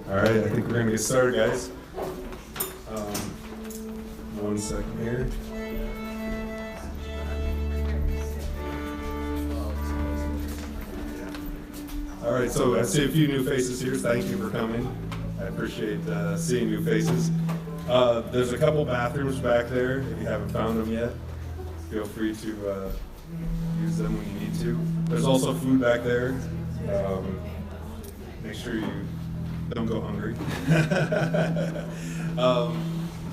All right, I think we're gonna get started, guys. 1 second here. All right, so I see a few new faces here. Thank you for coming. I appreciate seeing new faces. There's a couple bathrooms back there. If you haven't found them yet, feel free to use them when you need to. There's also food back there. Make sure you don't go hungry.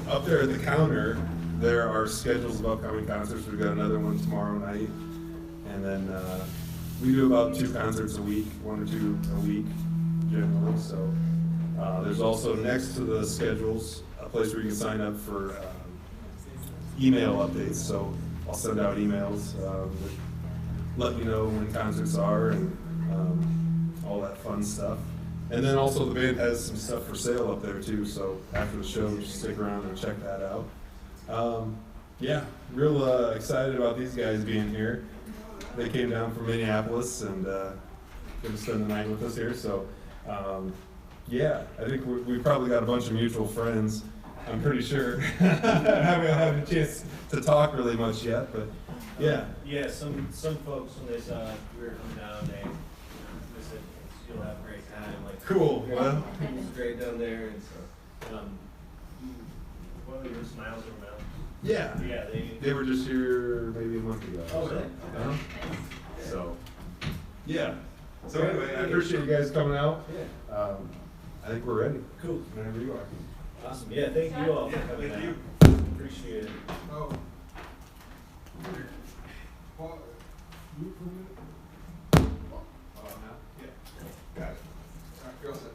Up there at the counter, there are schedules of upcoming concerts. We've got another one tomorrow night. And then we do about 2 concerts a week, 1 or 2 a week generally. So there's also next to the schedules a place where you can sign up for email updates. So I'll send out emails that let you know when concerts are and all that fun stuff. And then also the band has some stuff for sale up there too, so after the show, just stick around and check that out. Yeah, real excited about these guys being here. They came down from Minneapolis and gonna spend the night with us here, so yeah, I think we probably got a bunch of mutual friends, I'm pretty sure. Haven't had a chance to talk really much yet, but yeah. Yeah, some folks, when they saw we were coming down, they said, you'll have a great time. Like, Cool. Well, it's great down there, and so, what were your Smiles or Mouth? yeah. Yeah, They were just here maybe a month ago. Oh, really? So, yeah. So anyway, I appreciate you guys coming out. Yeah. I think we're ready. Cool. Whenever you are. Awesome. Yeah, thank you all for coming Thank out. you. Appreciate it. Oh. Well, you permit? Now? Yeah. Got it. All right, you're all set.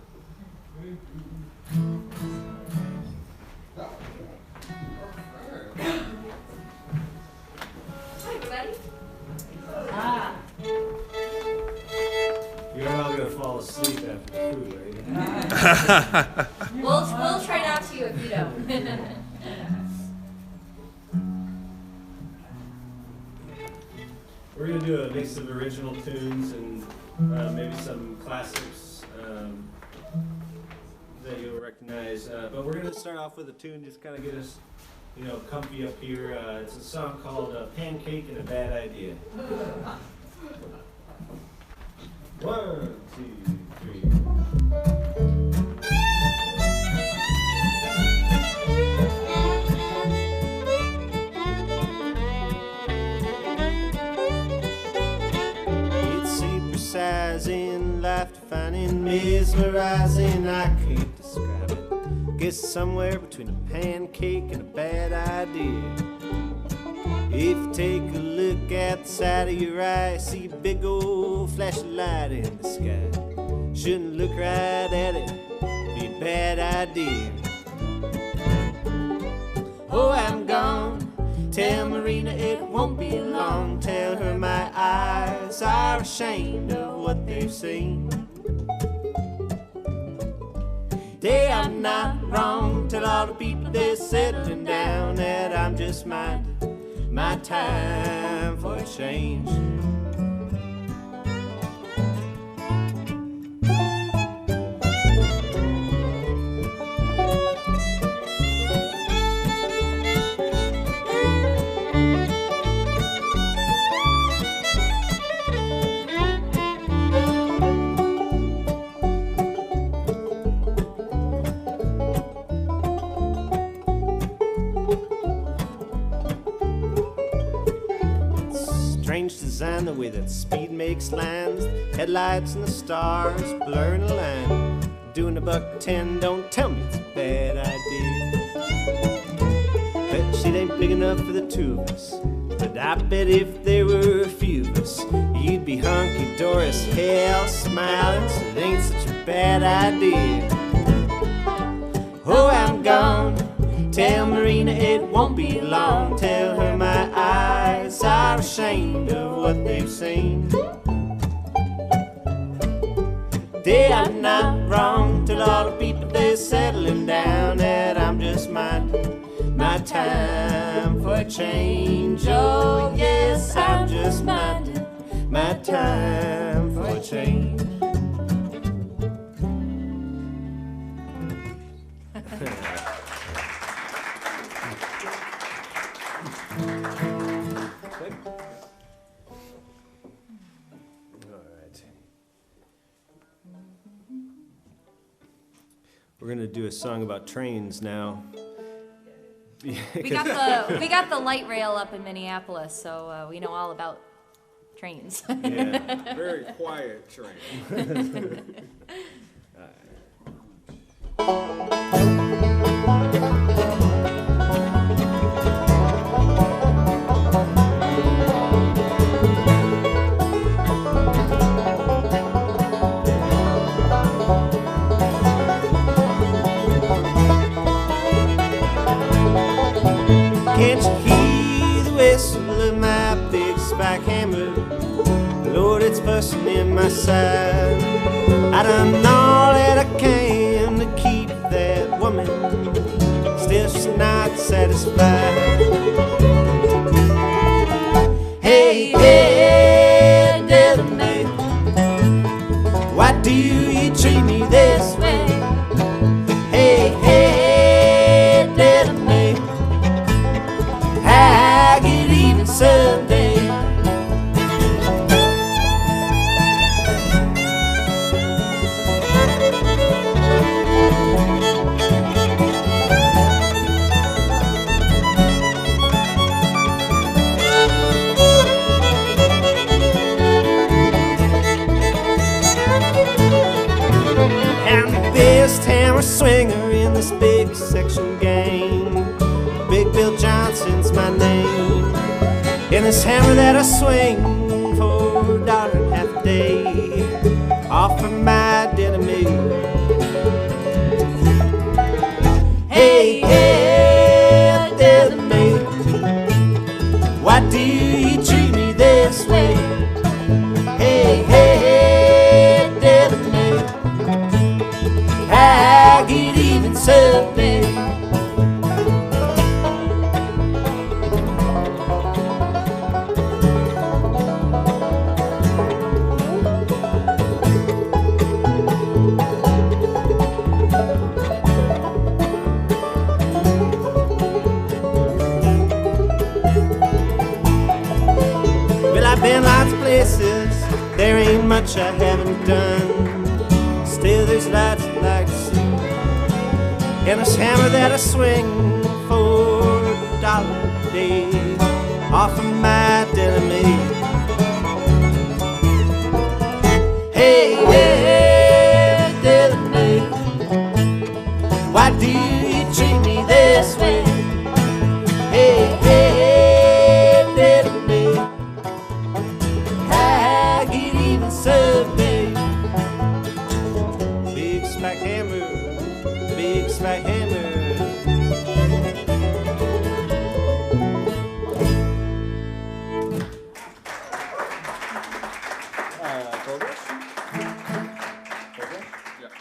Hi, everybody. You're not gonna fall asleep after the food, right? We'll try not to if you don't. We're gonna do a mix of original tunes and maybe some classics that you'll recognize. But we're gonna start off with a tune, just kind of get us, comfy up here. It's a song called "Pancake and a Bad Idea." 1, 2, 3. Supersizing, life defining, mesmerizing, I can't describe it. Guess somewhere between a pancake and a bad idea. If you take a look at the side of your eye, see a big old flash of light in the sky. Shouldn't look right at it, be a bad idea. Oh, I'm gone. Tell Marina it won't be long. Tell her my eyes are ashamed of what they've seen. They are not wrong. Tell all the people they're settling down that I'm just minding my time for a change. Design the way that speed makes lines, headlights and the stars blurring a line. Doing a $1.10, don't tell me it's a bad idea. Bet shit ain't big enough for the two of us, but I bet if there were a few of us, you'd be hunky-dory as hell, smiling, so it ain't such a bad idea. Oh, I'm gone. Tell Marina it won't be long. Tell her my eyes are ashamed of what they've seen. They are not wrong. Tell all the people they're settling down that I'm just minding my time for a change. Oh yes, I'm just minding my time for a change. We're gonna do a song about trains now. We got the light rail up in Minneapolis, so we know all about trains. Yeah. Very quiet train. Can't you hear the whistle of my big spike hammer? Lord, it's busting in my side. I done all that I can to keep that woman, still she's not satisfied. Hey, hey, devil man, why do you treat me this way? Hey, hey, devil man, I get even someday. I'm the best hammer swinger in this big section gang. Big Bill Johnson's my name. In this hammer that I swing for $1.50 a day, off of my enemy. Hey, hey, tell me, why do you treat me this way? Hey, hey, tell me, I get even someday. I've been lots of places, there ain't much I haven't done. Still there's lots I'd like to see. And this hammer that I swing for $1 a day, off of my enemy. Hey, hey, enemy, why do you treat me this way? Hey, hey, enemy, I get even someday. Big spike hammer, big spike hammer. Progress? Yeah.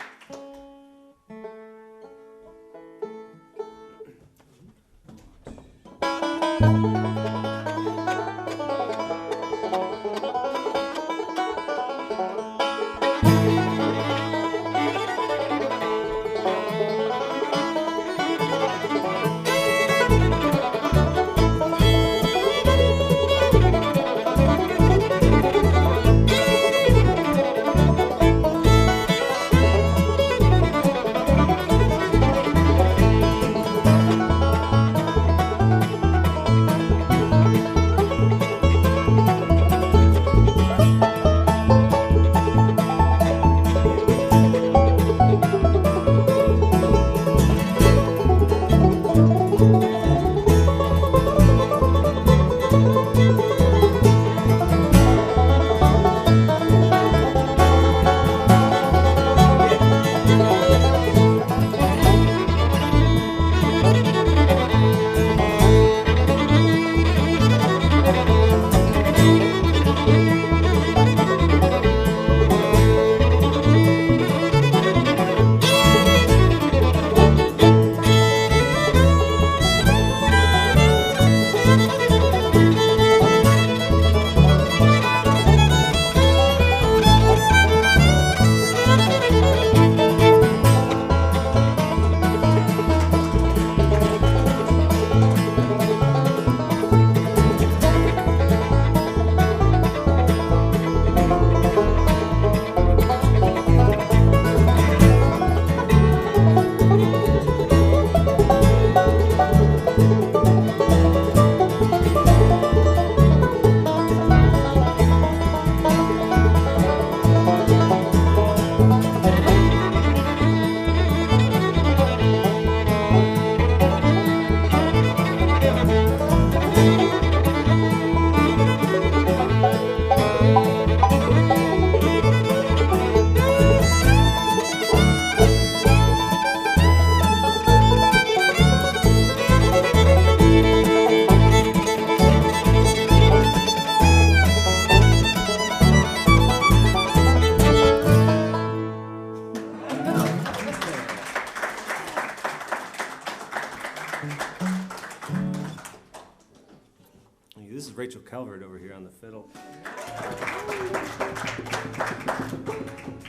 This is Rachel Calvert over here on the fiddle.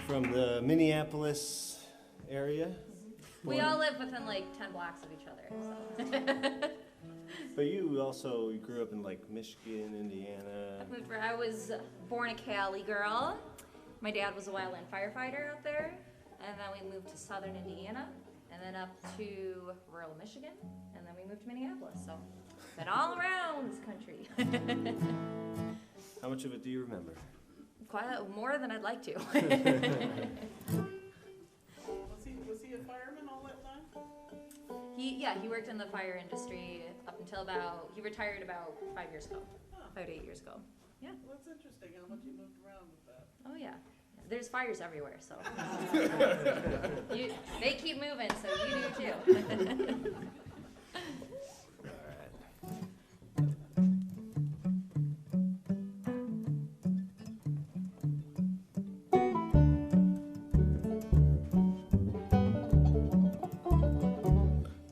From the Minneapolis area. We all live within like 10 blocks of each other, so. But you grew up in like Michigan, Indiana. I was born a Cali girl. My dad was a wildland firefighter out there, and then we moved to southern Indiana, and then up to rural Michigan, and then we moved to Minneapolis. So, been all around this country. How much of it do you remember? Quite more than I'd like to. Was he a fireman all that time? He worked in the fire industry up until he retired about 5 years ago, 5 to 8 years ago. Yeah. Well, that's interesting how much he moved around with that. Oh yeah. There's fires everywhere, so. They keep moving, so you do too.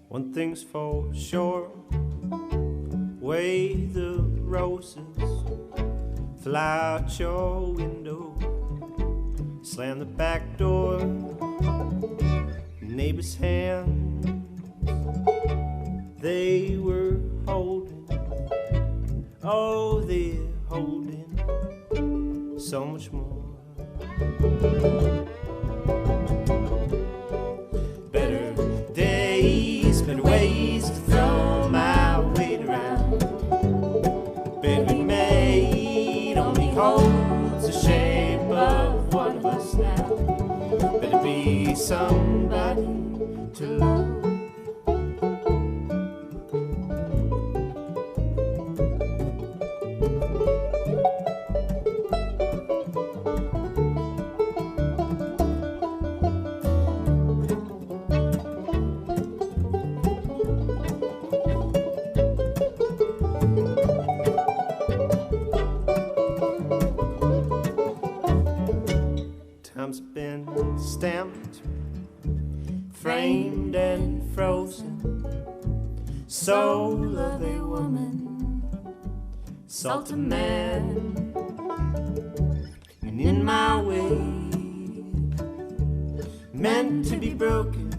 One thing's for sure, way the roses fly out your window, slam the back door, neighbor's hand, they were holding, oh, they're holding so much more. Better days, better ways to throw my weight around. Better be made, only holds the shape of one of us now. Better be somebody to love. Time's been stamped, framed and frozen. Soul of a woman, salt of man, and in my way, meant to be broken.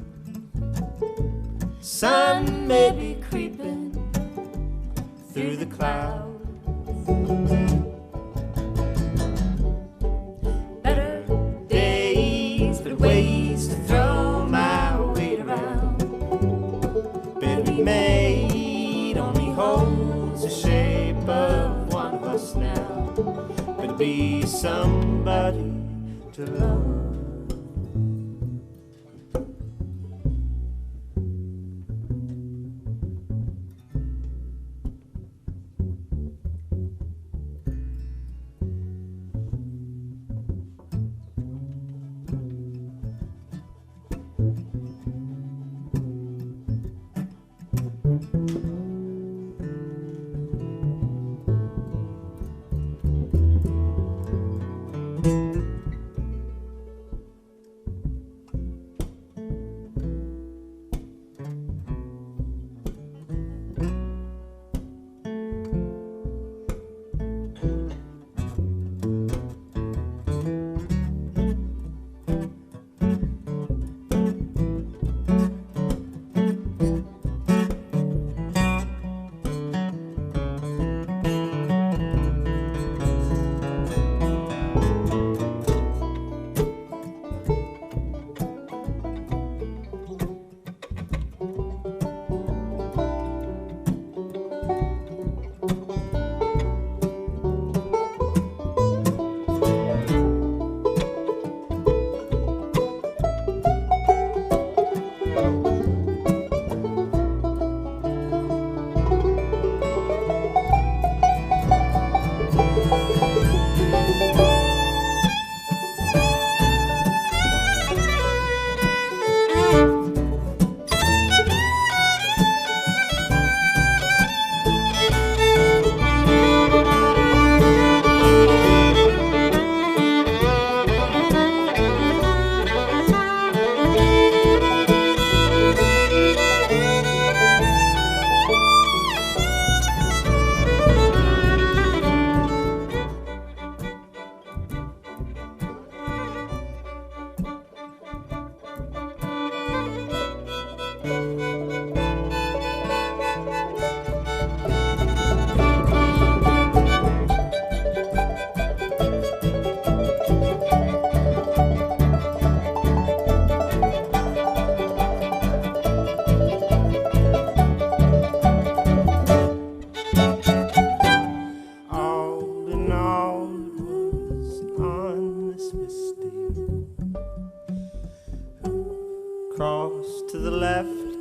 Sun may be creeping through the clouds. Ways to throw my weight around. Better be made, only holds the shape of one of us now. Better be somebody to love.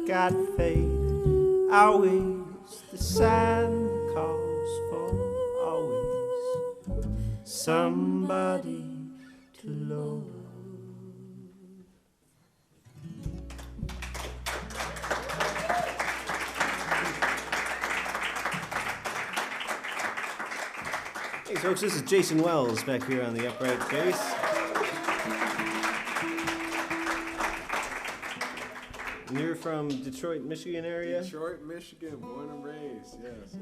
got fate. Always the sign calls for always somebody to love. Hey folks, this is Jason Wells back here on the upright bass. And you're from Detroit, Michigan area? Detroit, Michigan, born and raised. Yes,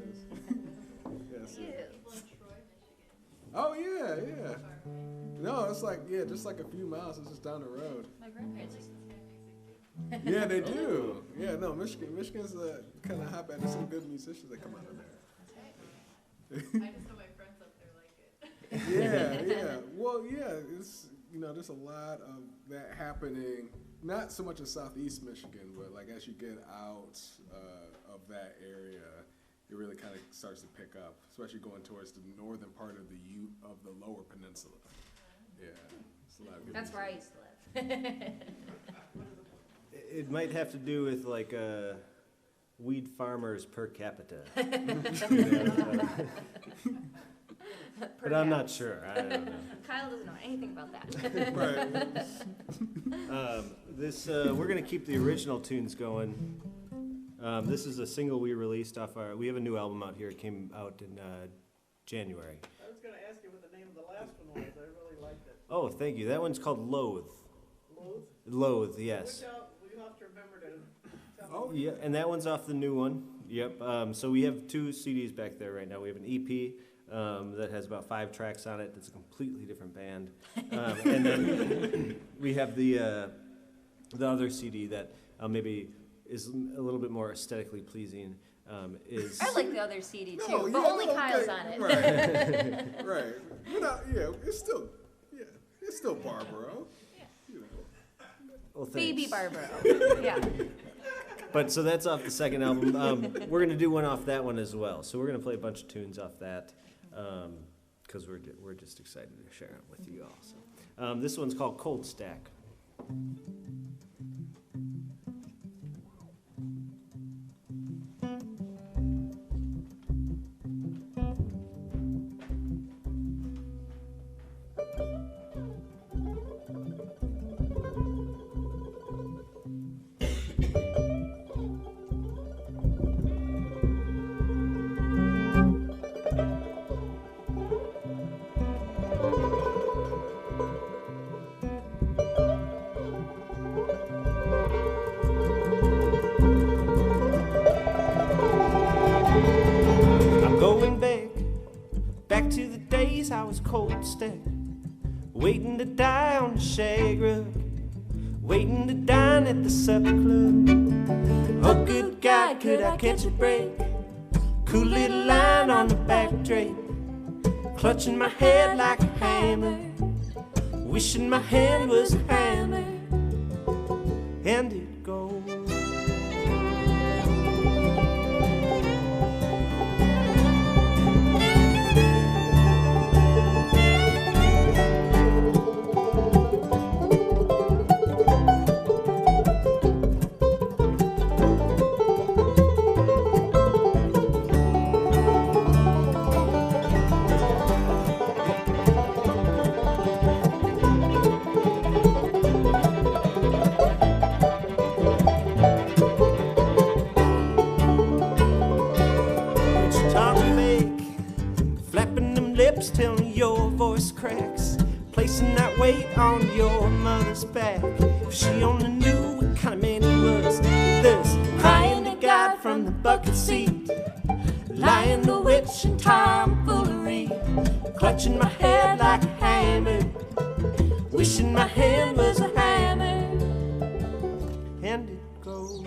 yes. Yes. Oh yeah, yeah. No, it's like just like a few miles. It's just down the road. My grandparents used to live in Yeah, they do. Yeah, no, Michigan's kind of hotbed. There's some good musicians that come out of there. I just know my friends up there like it. Yeah. Well, yeah, it's there's a lot of that happening. Not so much in Southeast Michigan, but like as you get out of that area, it really kind of starts to pick up, especially going towards the northern part of the Lower Peninsula. Yeah, it's a lot of good. That's where I used to live. It might have to do with like weed farmers per capita. But I'm not sure. I don't know. Kyle doesn't know anything about that. Right. We're gonna keep the original tunes going. This is a single we released off we have a new album out here. It came out in January. I was gonna ask you what the name of the last one was. I really liked it. Oh, thank you. That one's called Loathe. Loath? Loathe, yes. Which you have to remember to tell Oh, me. Yeah, and that one's off the new one. Yep. So we have 2 CDs back there right now. We have an EP that has about 5 tracks on it. That's a completely different band. And then we have the other CD that maybe is a little bit more aesthetically pleasing. I like the other CD too, No, but yeah, only no, Kyle's okay, on it. Right. Right. It's still Barbaro. You know. Well, thanks. Baby Barbaro. Yeah. But so that's off the second album. We're gonna do one off that one as well. So we're gonna play a bunch of tunes off that because we're just excited to share it with you all. So this one's called Cold Stack. Back to the days I was cold stacked, waiting to die on the shag rug, waiting to dine at the supper club. Oh good God, could I catch a break? Cool little line on the back drape, clutching my head like a hammer, wishing my hand was a hammer, and it goes. Till your voice cracks, placing that weight on your mother's back. If she only knew what kind of man he was, thus crying to God from the bucket seat, lying to witch and tomfoolery, clutching my head like a hammer, wishing my hand was a hammer, and it goes.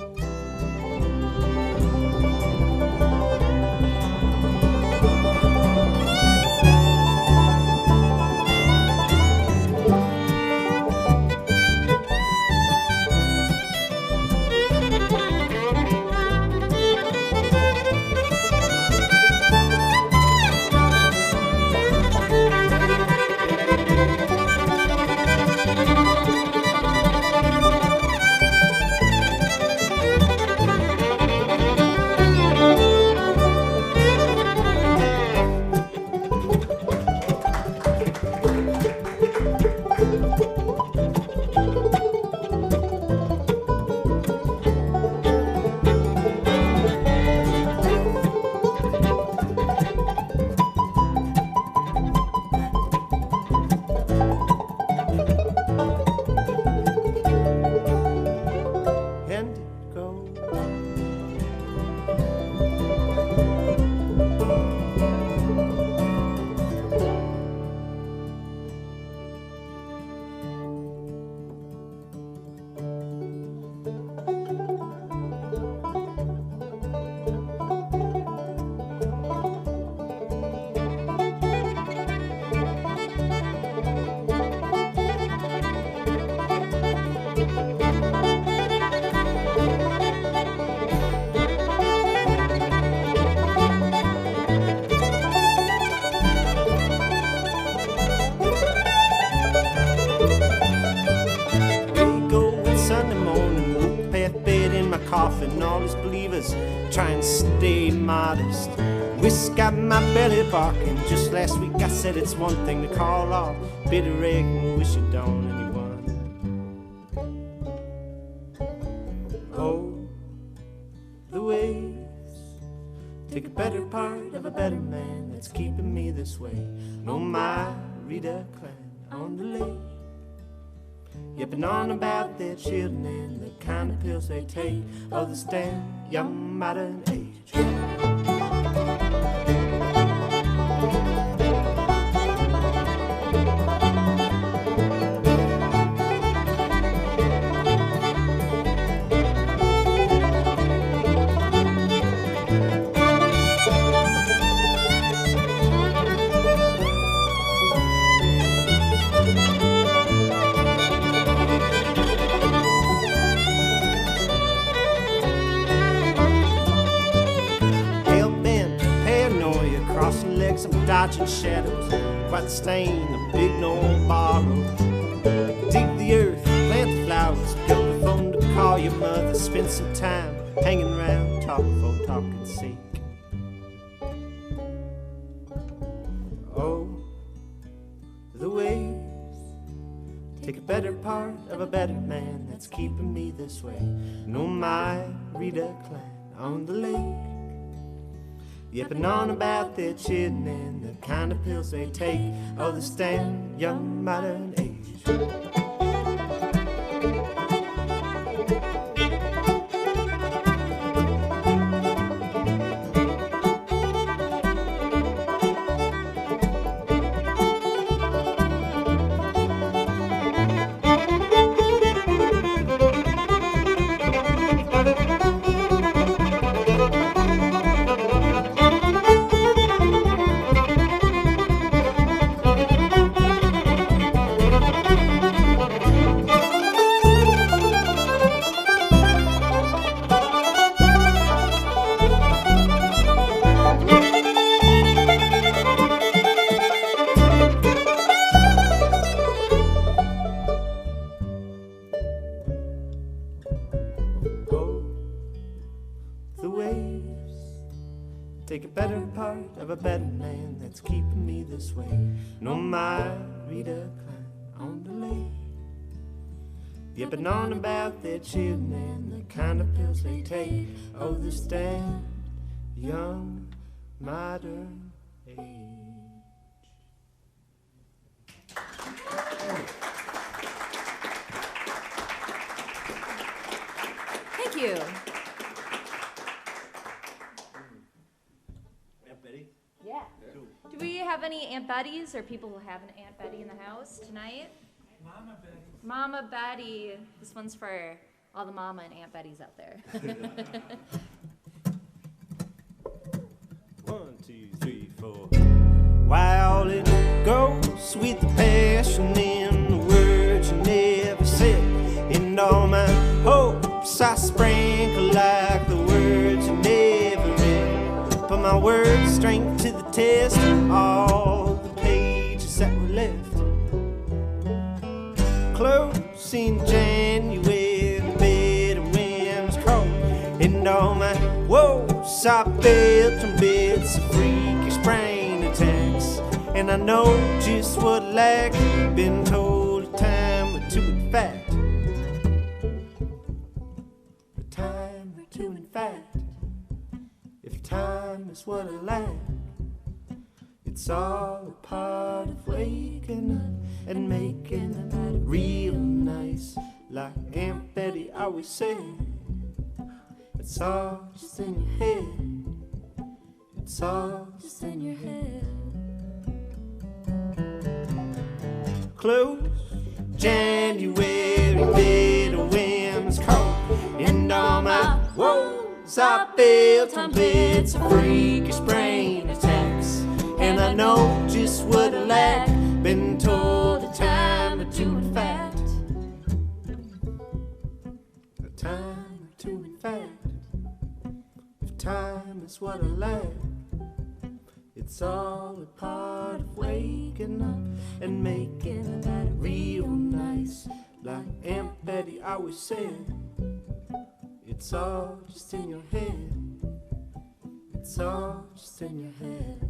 and all his believers try and stay modest. Whisk got my belly barking. Just last week I said it's one thing to call off bitter egg and wish it on anyone. Oh, the waves take a better part of a better man that's keeping me this way. No, my Rita Clan on the lake, yipping on about their children and the kind of pills they take of this damn young modern age. I'm dodging shadows, quite the stain, a big old Barbaro. Dig the earth, plant the flowers, pick up the phone to call your mother. Spend some time hanging around, talk for talking's sake. Oh, the waves take a better part of a better man that's keeping me this way. No, my Rita Clan on the lake, yipping on about their children and the kind of pills they take of this damn young modern age. Take a better part of a better man that's keeping me this way. No, my Rita Clan on the lake, yipping on about their children and the kind of pills they take. Oh, this damn young modern age. Thank you. Yeah. Do we have any Aunt Betties or people who have an Aunt Betty in the house tonight? Mama Betty. Mama Betty. This one's for all the Mama and Aunt Bettys out there. 1, 2, 3, 4. While it goes with the passion in the words you never said, and all my hopes I sprinkle like the words you never read. Put my words strength to the test, all the pages that were left. Close in January, bitter winds cold, and all my woes I built on bits of freakish brain attacks. And I know just what lack, been told a time or two in fact. A time or two in fact. If time is what I lack, it's all a part of waking up and making it real nice. Like Aunt Betty always said, it's all just in your head. It's all just in your head. Close January, bitter winds cold, and all my woes I built on bits of freakish brain attacks. And I know just what I lack, been told a time or two in fact. A time or two in fact. If time is what I lack, it's all a part of waking up and making it real nice. Like Aunt Betty always said, It's all just in your head. It's all just in your head.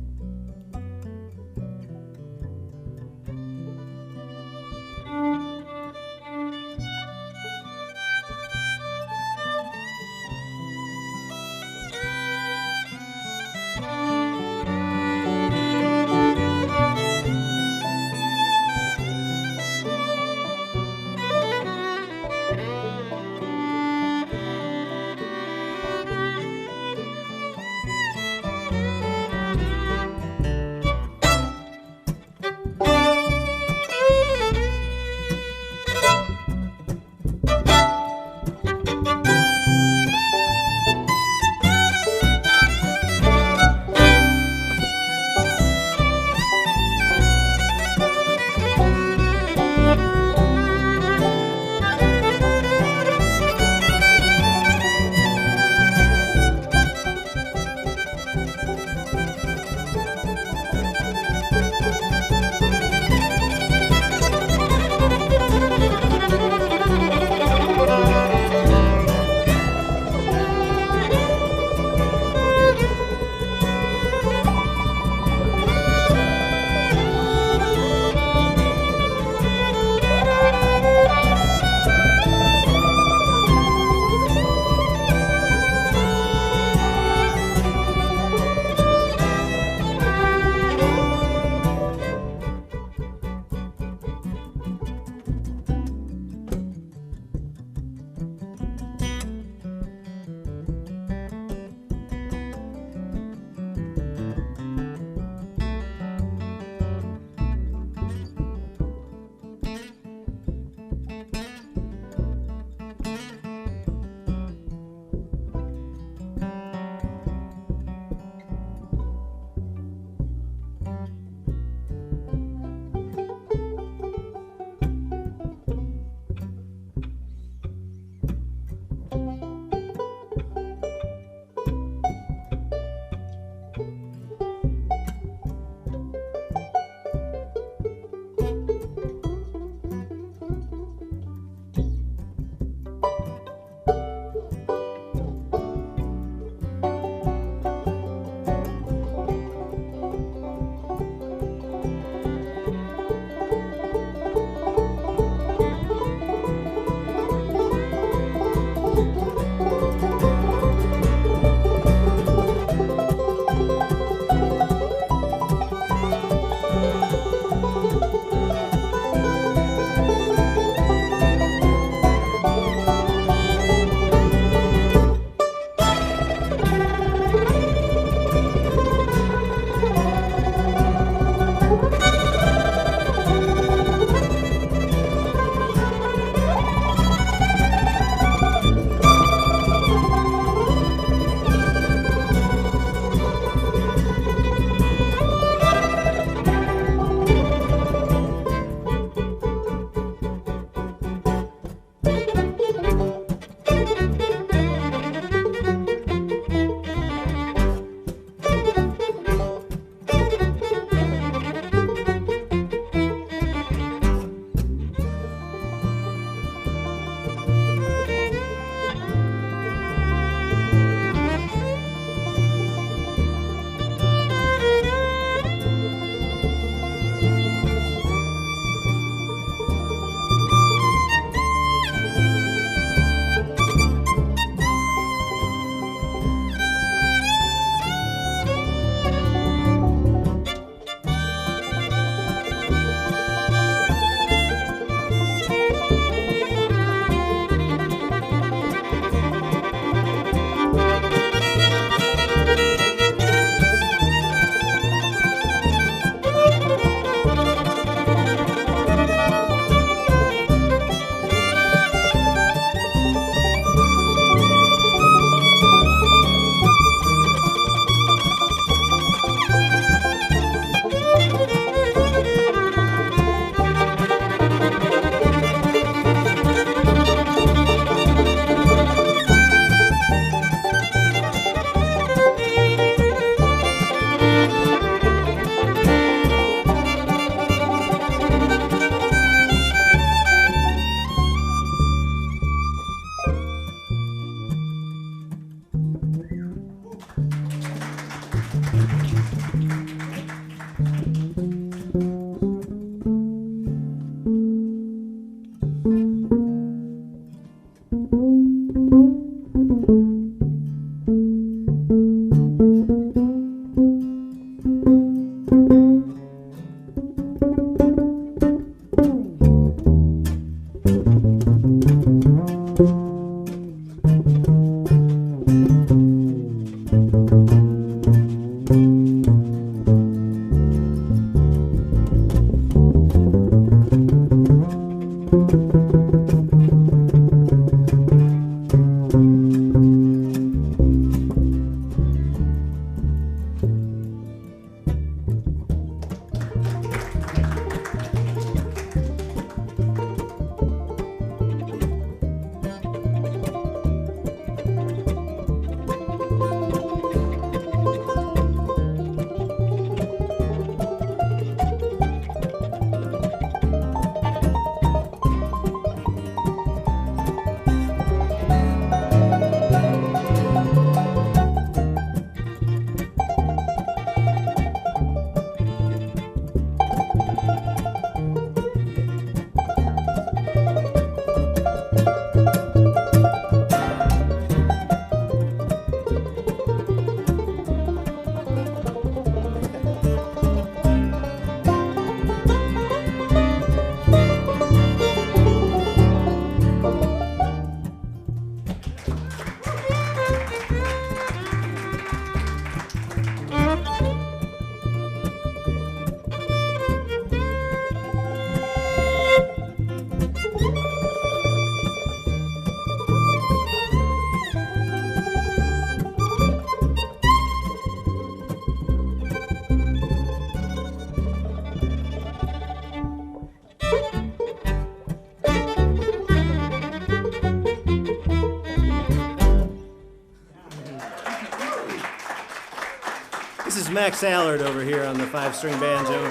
This is Max Allard over here on the 5-string banjo.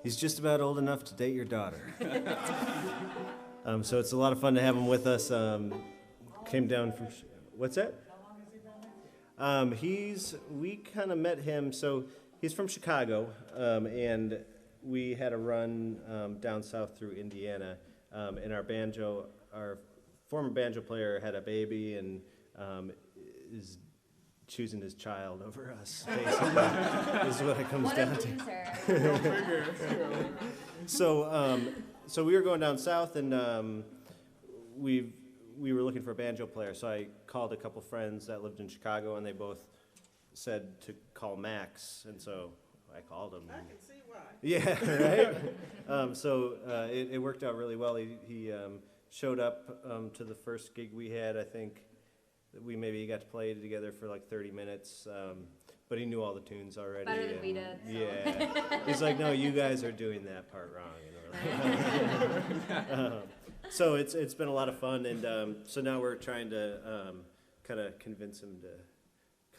He's just about old enough to date your daughter. So it's a lot of fun to have him with us. Came down from, what's that? We kind of met him, so he's from Chicago, and we had a run down south through Indiana, and our former banjo player had a baby and is choosing his child over us, basically, is what it comes down to. So we were going down south, and we were looking for a banjo player, so I called a couple friends that lived in Chicago, and they both said to call Max, and so I called him. I can see why. Yeah, right? It worked out really well. He showed up to the first gig we had. I think that we maybe got to play together for like 30 minutes, but he knew all the tunes already. Better than we did. So. Yeah. He's like, no, you guys are doing that part wrong. So it's been a lot of fun, and so now we're trying to kind of convince him to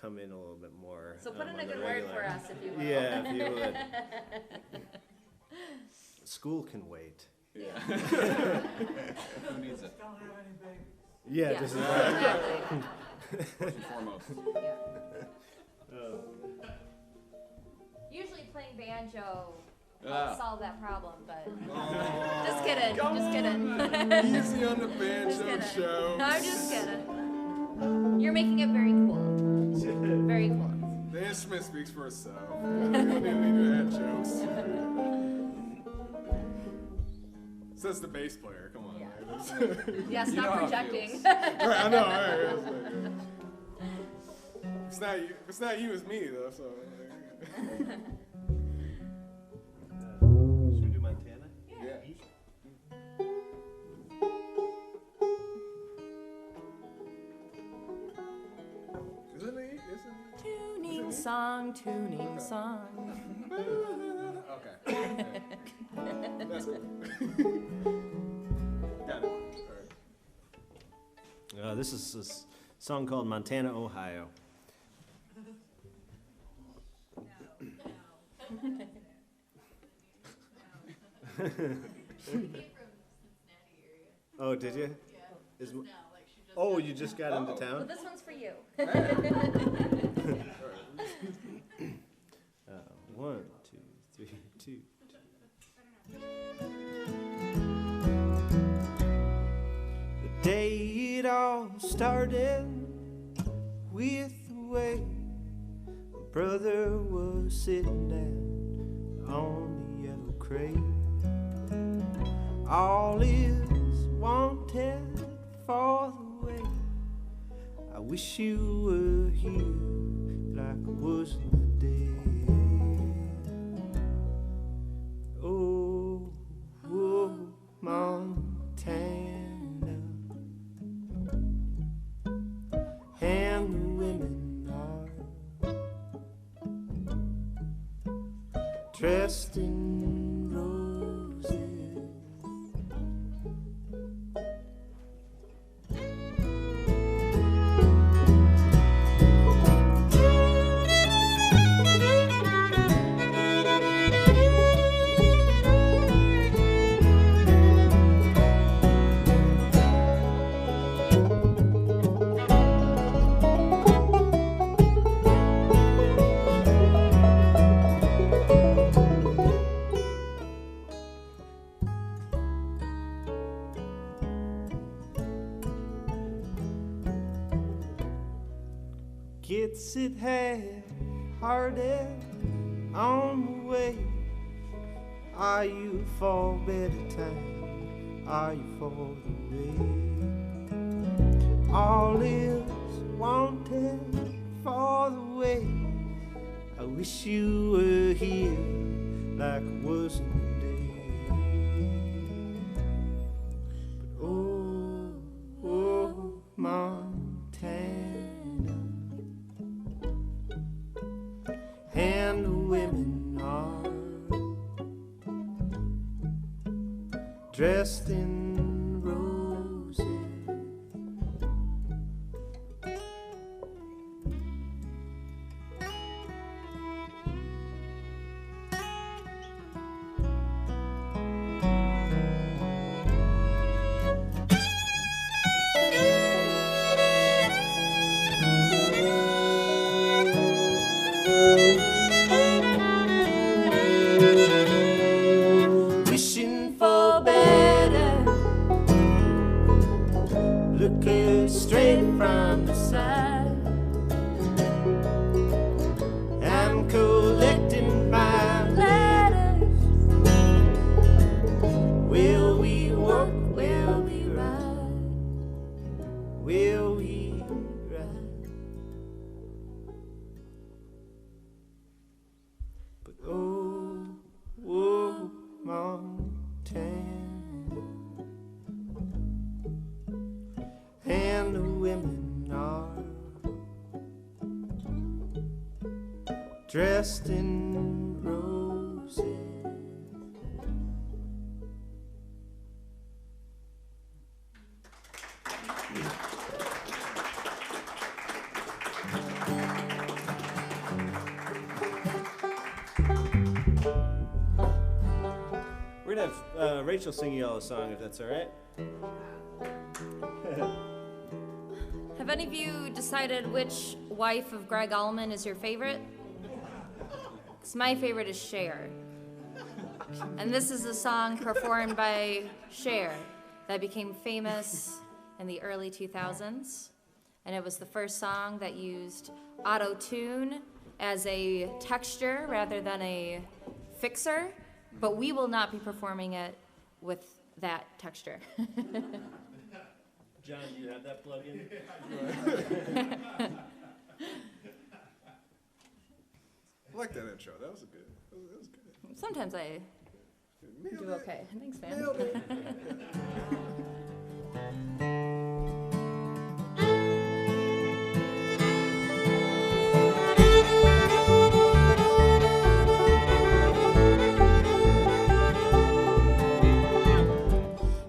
come in a little bit more. So put in on a the good regular. word for us, if you will. Yeah, if you would. School can wait. Yeah. Who needs it? Yeah, Yeah, just exactly. First and foremost. Yeah. Usually playing banjo Ah. helps solve that problem, but just kidding, just kidding. Easy on the Just banjo kidding. show. No, I'm just kidding. You're making it very cool. Very cool. The instrument speaks for itself. We don't need to add jokes. Says the bass player. Come on. Yeah. Right? Yeah, You know stop how it projecting. feels. I know. Right? It's not you. It's not you. It's me though. So. Should we do Montana? Yeah. Isn't it? Tuning song, tuning song. Okay. That's cool. Got it. All right. This is a song called Montana, Ohio. She came from Cincinnati area. Oh, did you? Yeah. Is Just m- now, like she just. Oh, got you it. just got into Oh. Well, town? this one's for you. One, two, three, two. The day it all started with the way my brother was sitting down on the yellow crate. All is wanted for the way. I wish you were here like I was in the day. Oh, oh, Montana, and the women are dressed in roses. Gets it hard-hearted on the way. Are you for better time? Are you for the way? All is wanted for the way. I wish you were here like I was in the day. But oh, oh, Montana, and the women are dressed in roses. away from the side. I'm collecting my letters. Will we walk? Will we ride? Will we ride? But oh, Montana, and the women are dressed in roses. We're gonna have Rachel sing you all a song, if that's all right. Have any of you decided which wife of Greg Allman is your favorite? Because my favorite is Cher. And this is a song performed by Cher that became famous in the early 2000s. And it was the first song that used auto-tune as a texture rather than a fixer. But we will not be performing it with that texture. John, do you have that plug-in? I like that intro. That was good. That was good. Sometimes I Nailed do it. okay. Thanks, man. Nailed it.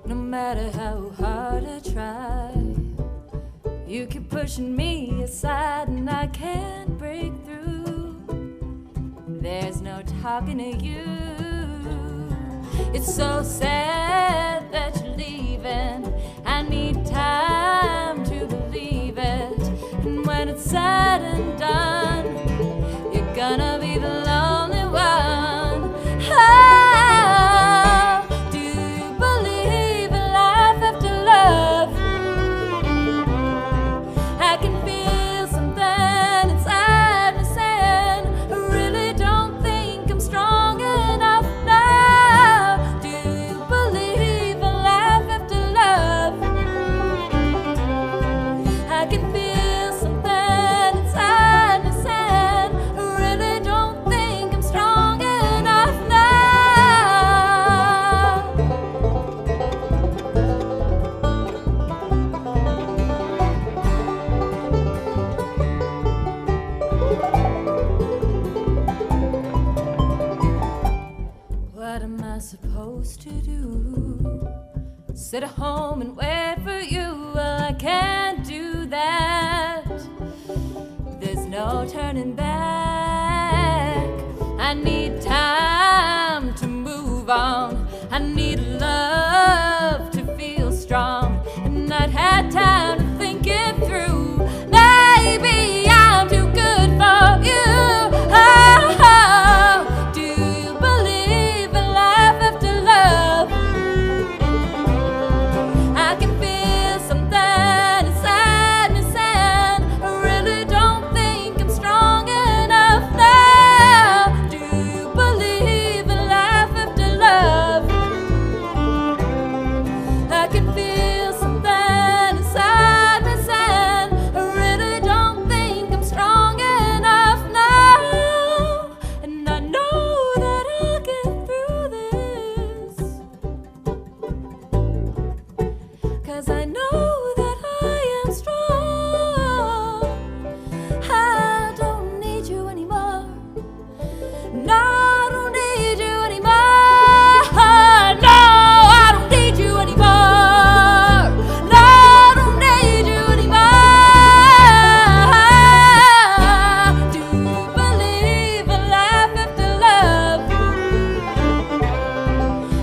No matter how hard I try, you keep pushing me aside and I can't break through. There's no talking to you. It's so sad that you're leaving. I need time to believe it. And when it's said and done, you're gonna be the lonely one. How do you believe in life after love? I can feel something inside me saying I really don't think I'm strong enough now. Do you believe in life after love? I can feel something inside me saying I really don't think I'm strong enough now. What am I supposed to do? Sit at home and wait for you? Well, I can't do that. There's no turning back. I need time to move on. I need love to feel strong. And I'd had time to think it through. Maybe I'm too good for you. Oh, do you believe in life after love? I can feel something inside me saying I really don't think I'm strong enough now. Do you believe in life after love? I can feel something inside me saying I really don't think I'm strong enough now. And I know that I'll get through this, 'cause I know that I am strong. I don't need you anymore. No, I don't need you anymore. No, I don't need you anymore. No, I don't need you anymore. Do you believe in life after love?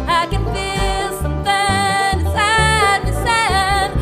I can feel something inside me saying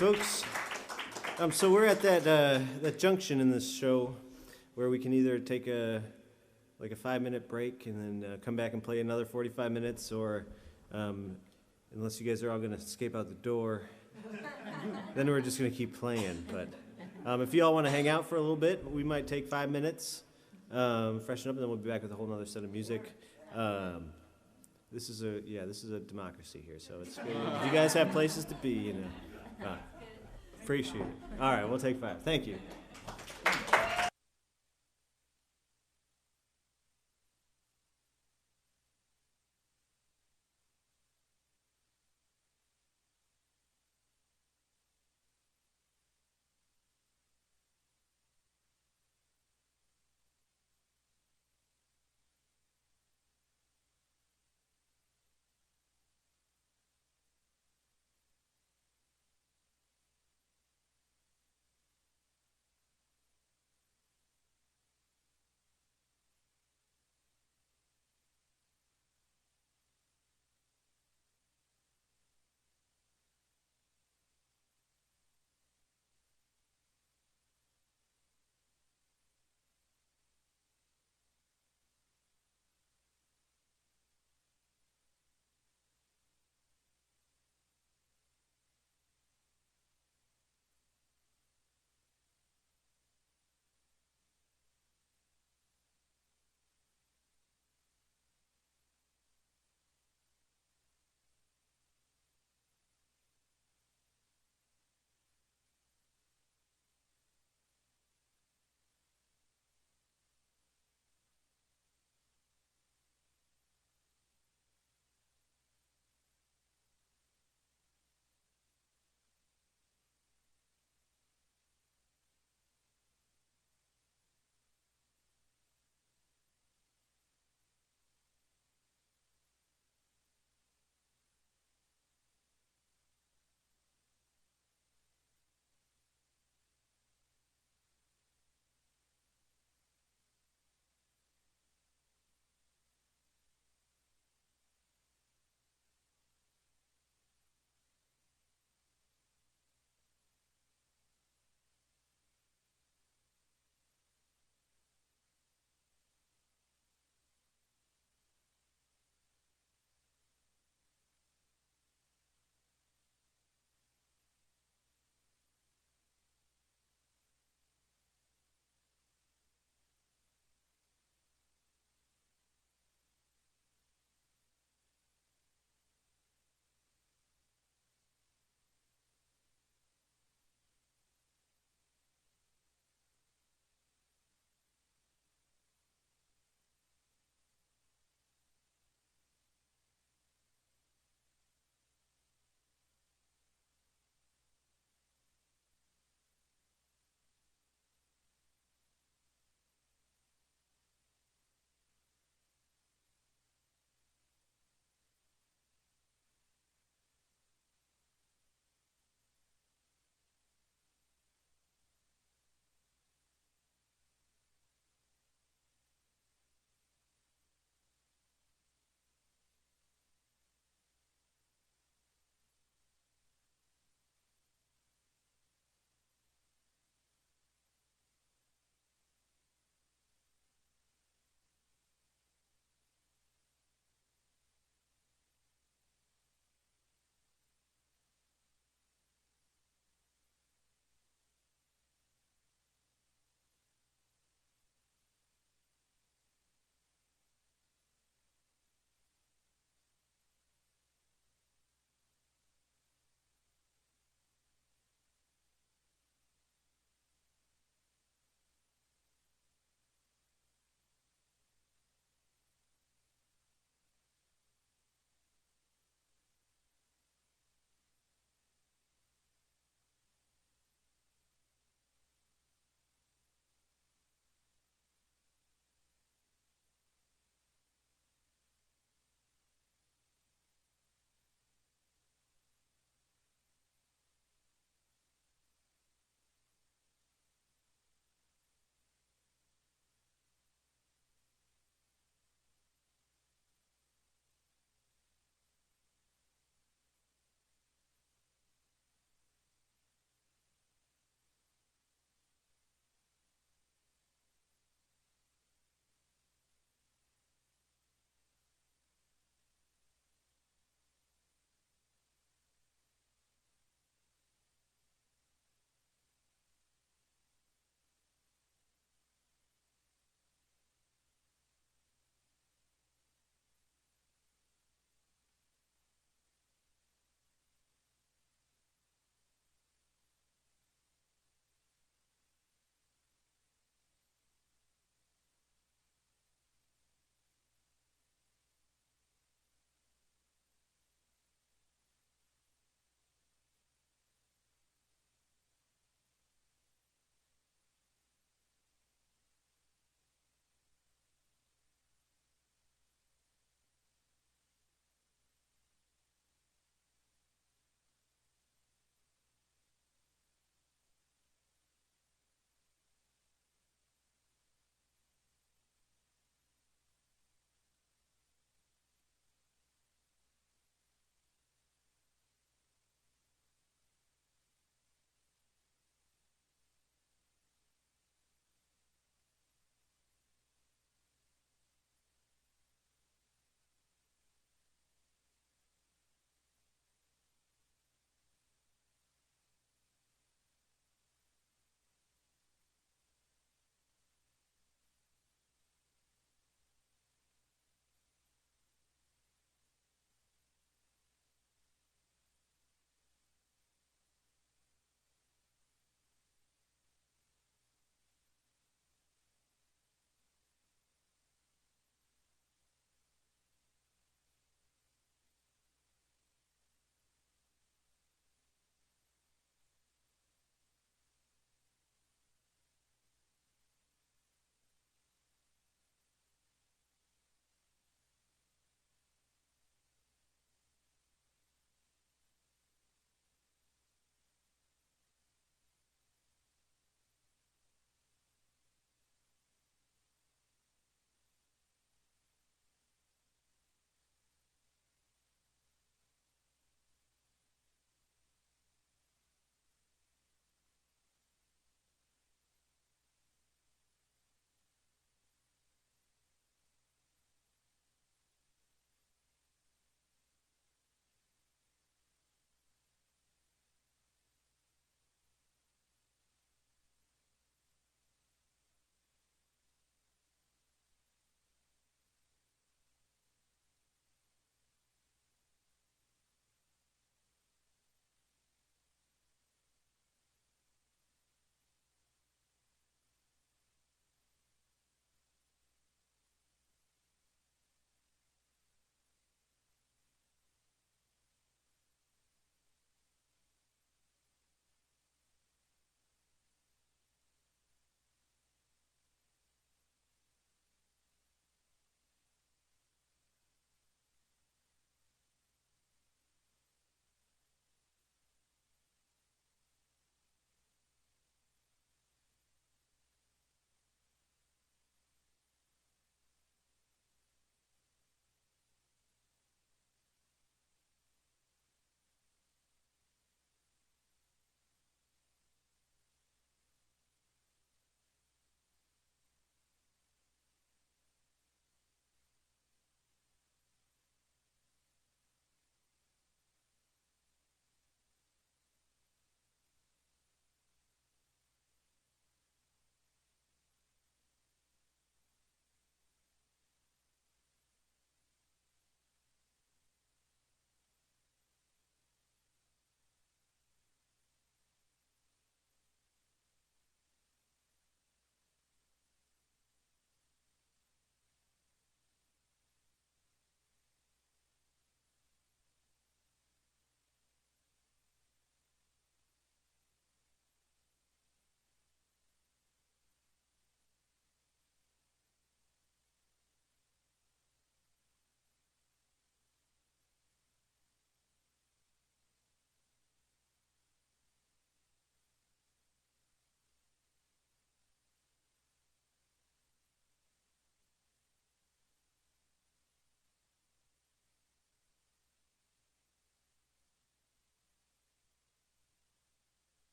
folks. So we're at that junction in this show where we can either take a 5-minute break and then come back and play another 45 minutes, or unless you guys are all going to escape out the door, then we're just going to keep playing. But if you all want to hang out for a little bit, we might take 5 minutes, freshen up, and then we'll be back with a whole other set of music. This is a democracy here, so it's good. You guys have places to be, you know. Appreciate it. All right, we'll take 5. Thank you.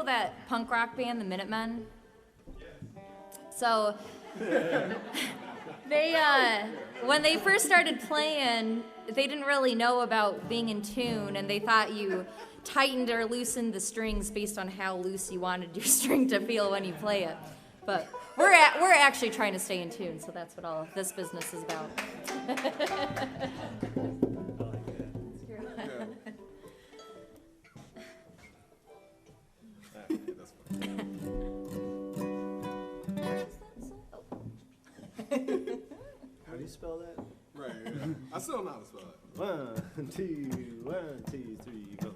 know that punk rock band, the Minutemen? So they, when they first started playing, they didn't really know about being in tune, and they thought you tightened or loosened the strings based on how loose you wanted your string to feel when you play it. But we're actually trying to stay in tune, so that's what all of this business is about. How do you spell that? Right, yeah. I still don't know how to spell it. 1, 2, 1, 2, 3, go.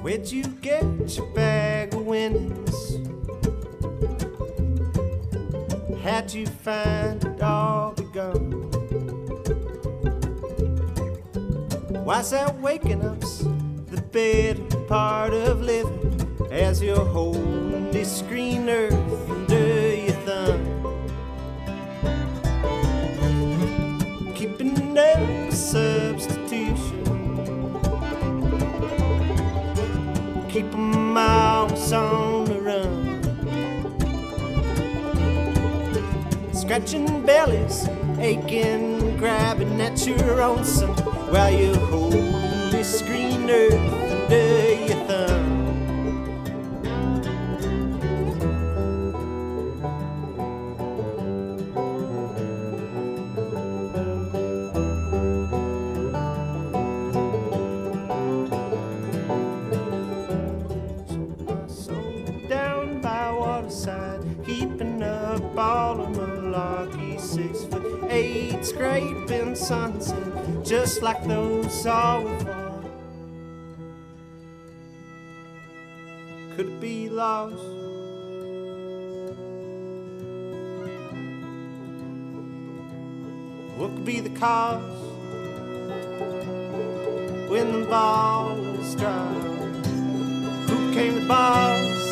Where'd you get your bag of winnings? How'd you find it all begun? Why's that waking up's the better part of living, as you're holding this green earth under your thumb? Keeping up a substitution, keep 'em always on the run, scratching bellies, aching, grabbing at your own son, while you hold this green earth under your thumb. Keeping up all of malarkey, 6'8", scraping sunset, just like those all we fought. Could it be lost? What could be the cause when the ball was dropped? Who became the boss?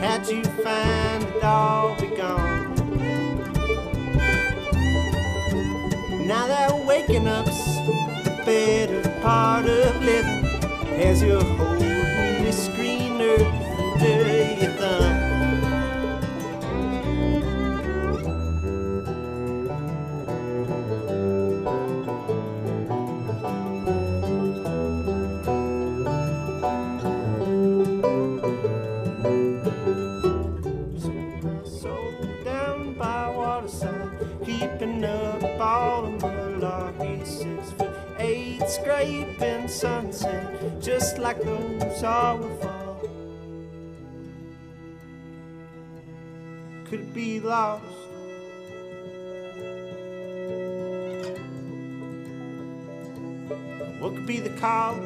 How'd you find it all be gone? Now that waking up's the better part of living, as you're holding this green earth under your thumb. Keeping up all of malarkey, 6'8", scraping sunset, just like those all will fall. Could it be lost? What could be the cost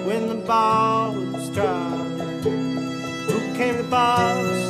when the ball was dropped? Who became the boss?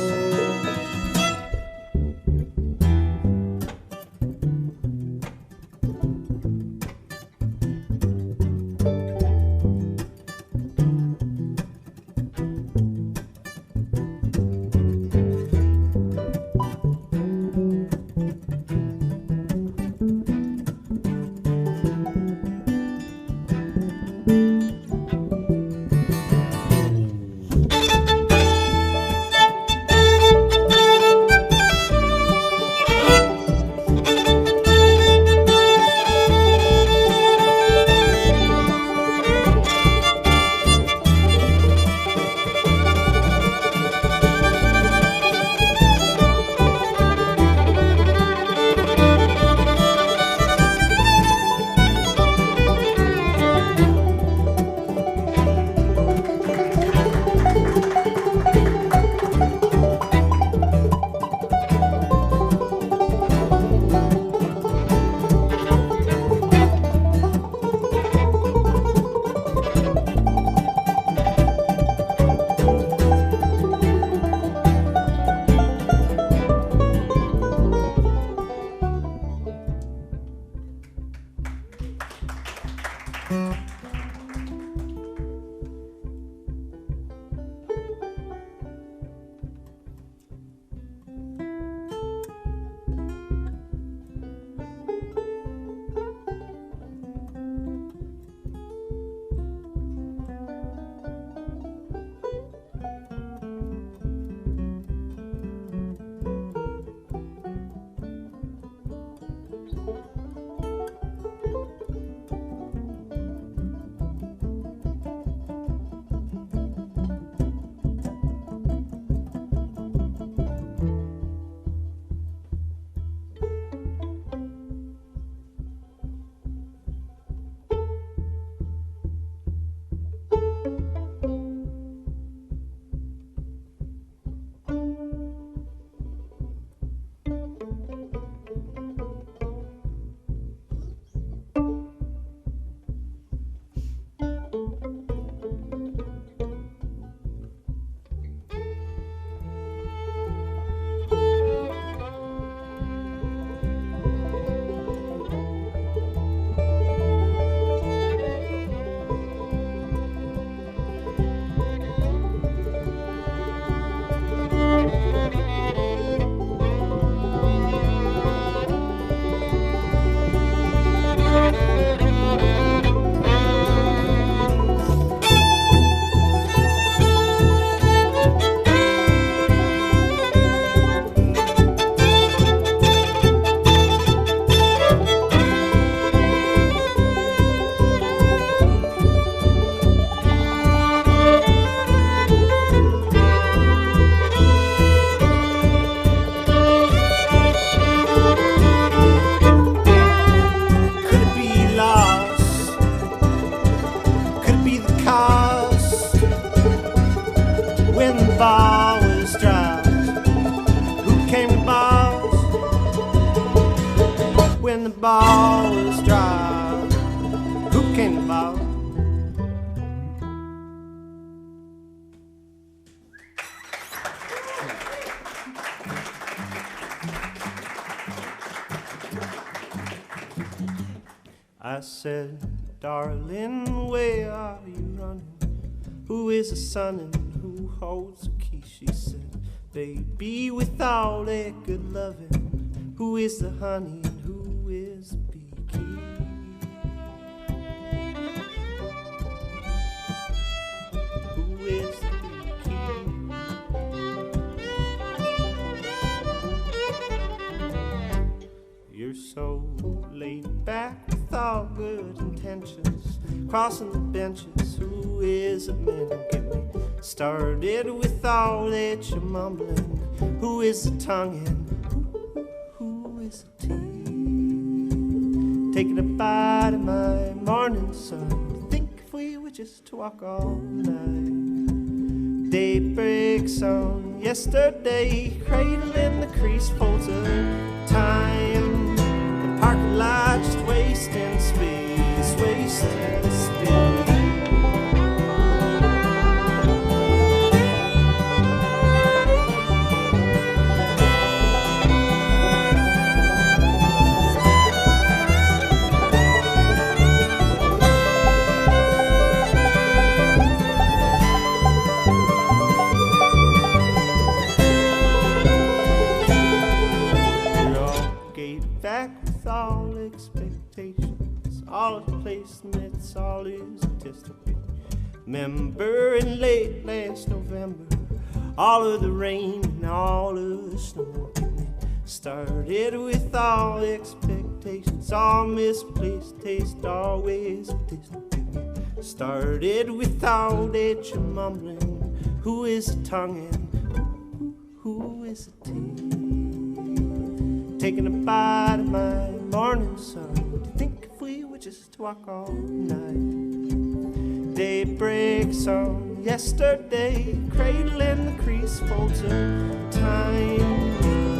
when the ball was dry. Who came to ball? I said, darling, where are you running? Who is the son and who holds the key? She said, baby, with all that good loving, who is the honey and who is the beekeeper? Who is the beekeeper? You're so laid back with all good intentions, crossing the benches. Who is the man who get me started with all that you're mumbling? Who is the tongue and who is the tea? Taking a bite of my morning sun. Think if we were just to walk all night. Daybreaks on yesterday, cradling the crease folds of time. The parking lot just wasting space, wasting space. Back with all expectations, all of the placements, all is anticipated. Remember in late last November, all of the rain and all of the snow. Started with all expectations, all misplaced taste, always anticipated. Started with all that you're mumbling. Who is the tongue and who is the tea? Taking a bite of my morning sun. To think if we were just to walk all night. Daybreaks on yesterday, cradling the crease folds of time.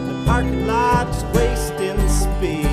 The parking lot's wasting space.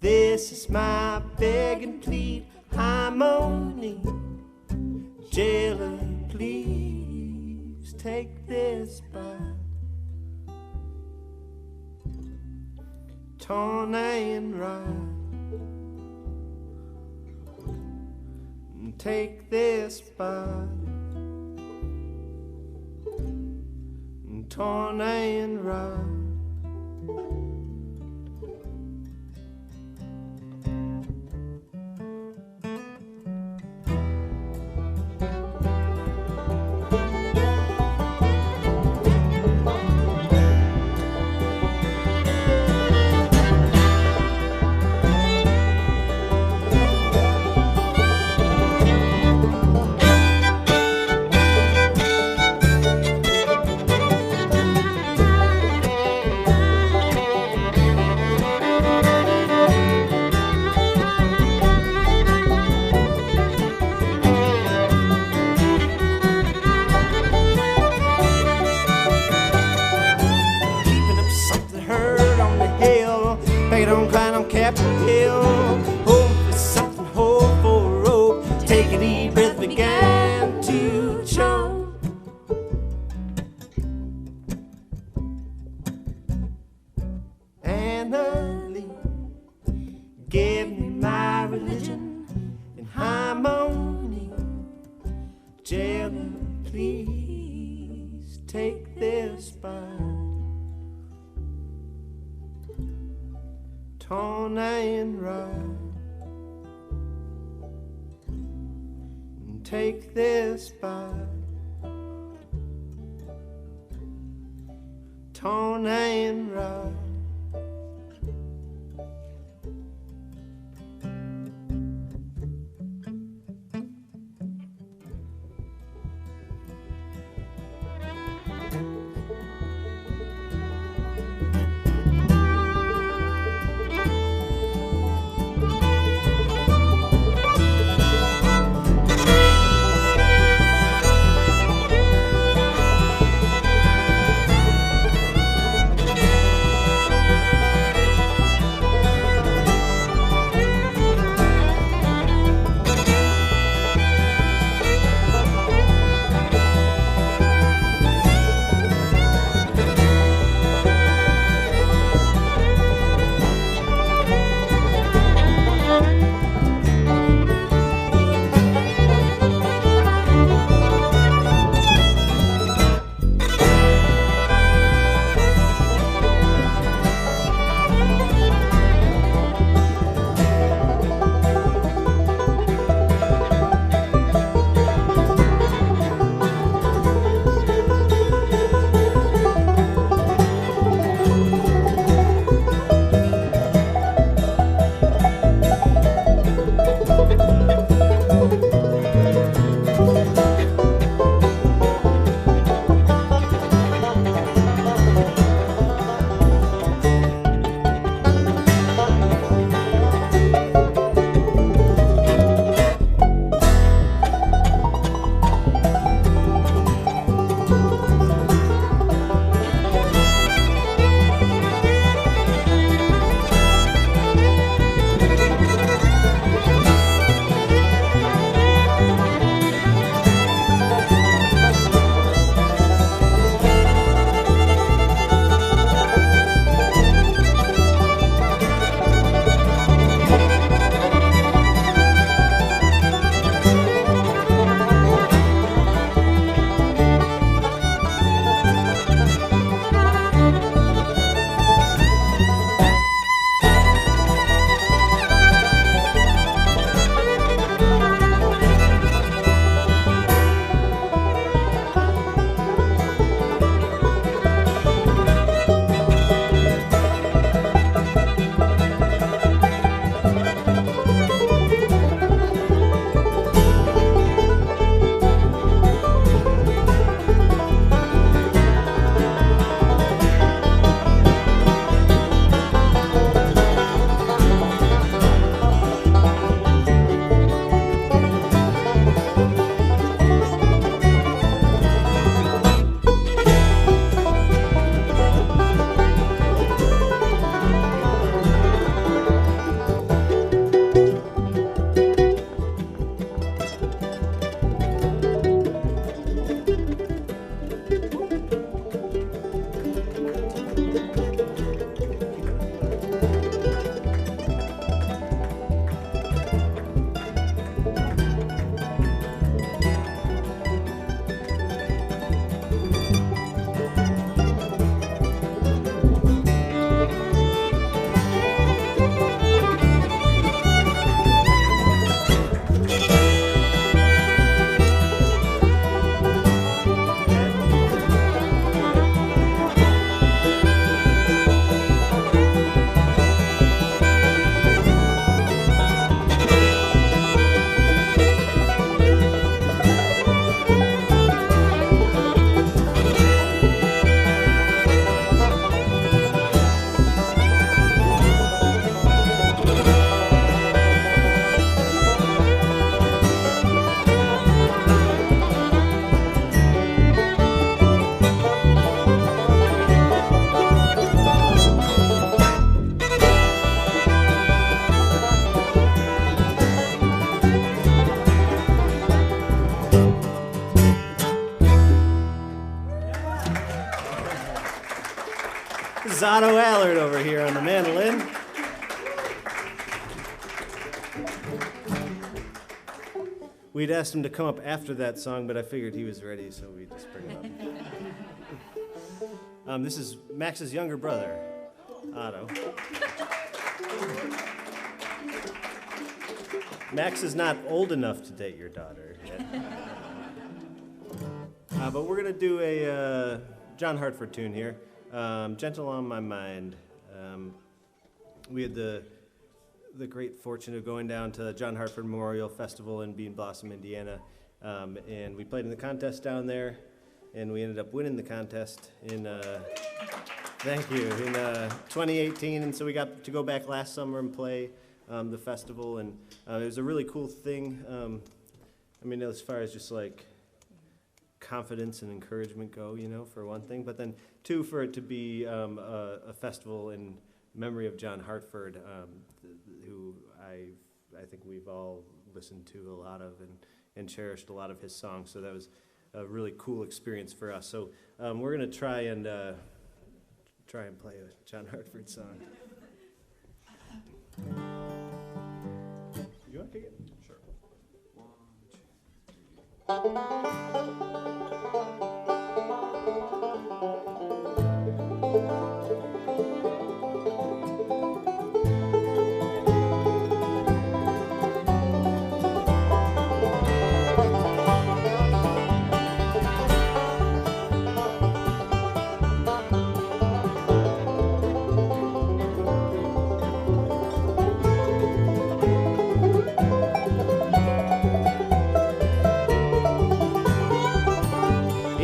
This is my beg and plead harmony. Jailer, please take this bite. Torn and ride. Take this bite. Torn and ride. Give me my religion in harmony. Jailer, please take this bite. Torn and ride. Take this bite. Torn and ride. Otto Allard over here on the mandolin. We'd asked him to come up after that song, but I figured he was ready, so we just bring him up. This is Max's younger brother, Otto. Max is not old enough to date your daughter yet. But we're going to do a John Hartford tune here, Gentle on My Mind. We had the great fortune of going down to John Hartford Memorial Festival in Bean Blossom, Indiana, and we played in the contest down there, and we ended up winning the contest in, thank you, in 2018, and so we got to go back last summer and play the festival, and it was a really cool thing. I mean, as far as just like confidence and encouragement go, you know, for one thing, but then two, for it to be a festival in memory of John Hartford, who I think we've all listened to a lot of and cherished a lot of his songs. So that was a really cool experience for us. So we're gonna try and play a John Hartford song. You want to kick it? Sure. 1, 2, 3.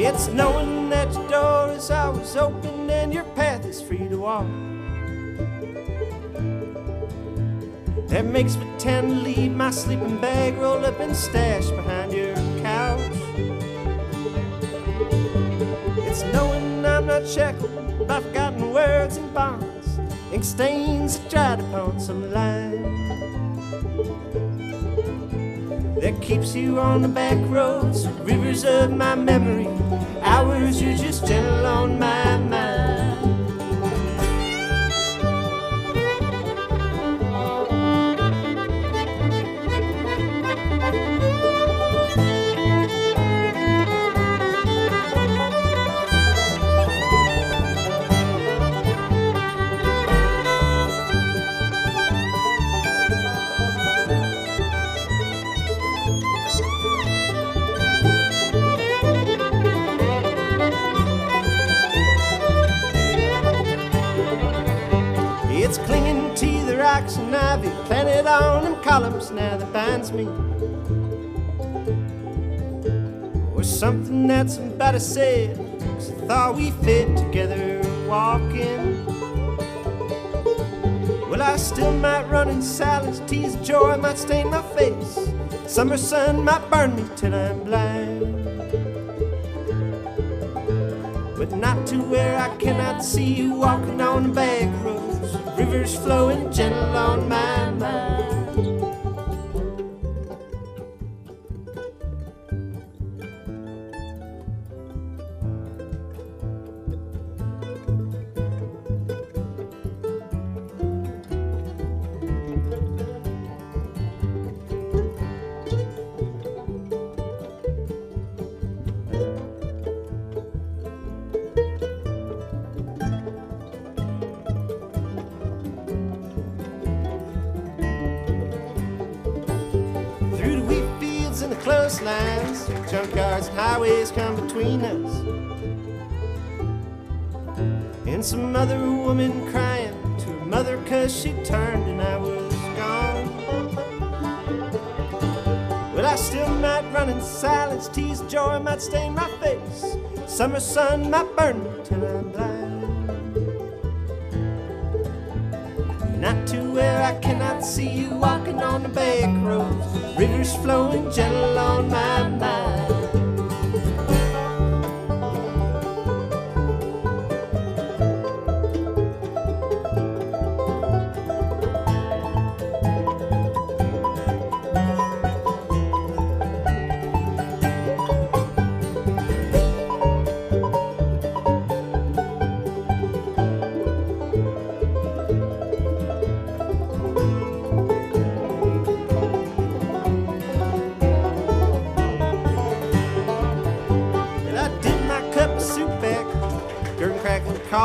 It's knowing that your door is always open and your path is free to walk. That makes me tend to leave my sleeping bag rolled up and stashed behind your couch. It's knowing I'm not shackled by forgotten words and bonds, ink stains that dried upon some line, that keeps you on the back roads, rivers of my memory, hours you're just gentle on my mind. It's clinging to the rocks and ivy planted on them columns now that binds me, or something that somebody said, 'cause I thought we fit together walking. Well, I still might run in silence, tease of joy might stain my face, summer sun might burn me till I'm blind, but not to where I cannot see you walking on the back roads, rivers flowing gentle on my mind. Close lines, junkyards and highways come between us, and some other woman crying to her mother 'cause she turned and I was gone. Well, I still might run in silence, tease of joy might stain my face, summer sun might burn me till I'm blind, not to where I cannot see you walking on the back roads, rivers flowing gentle on my mind.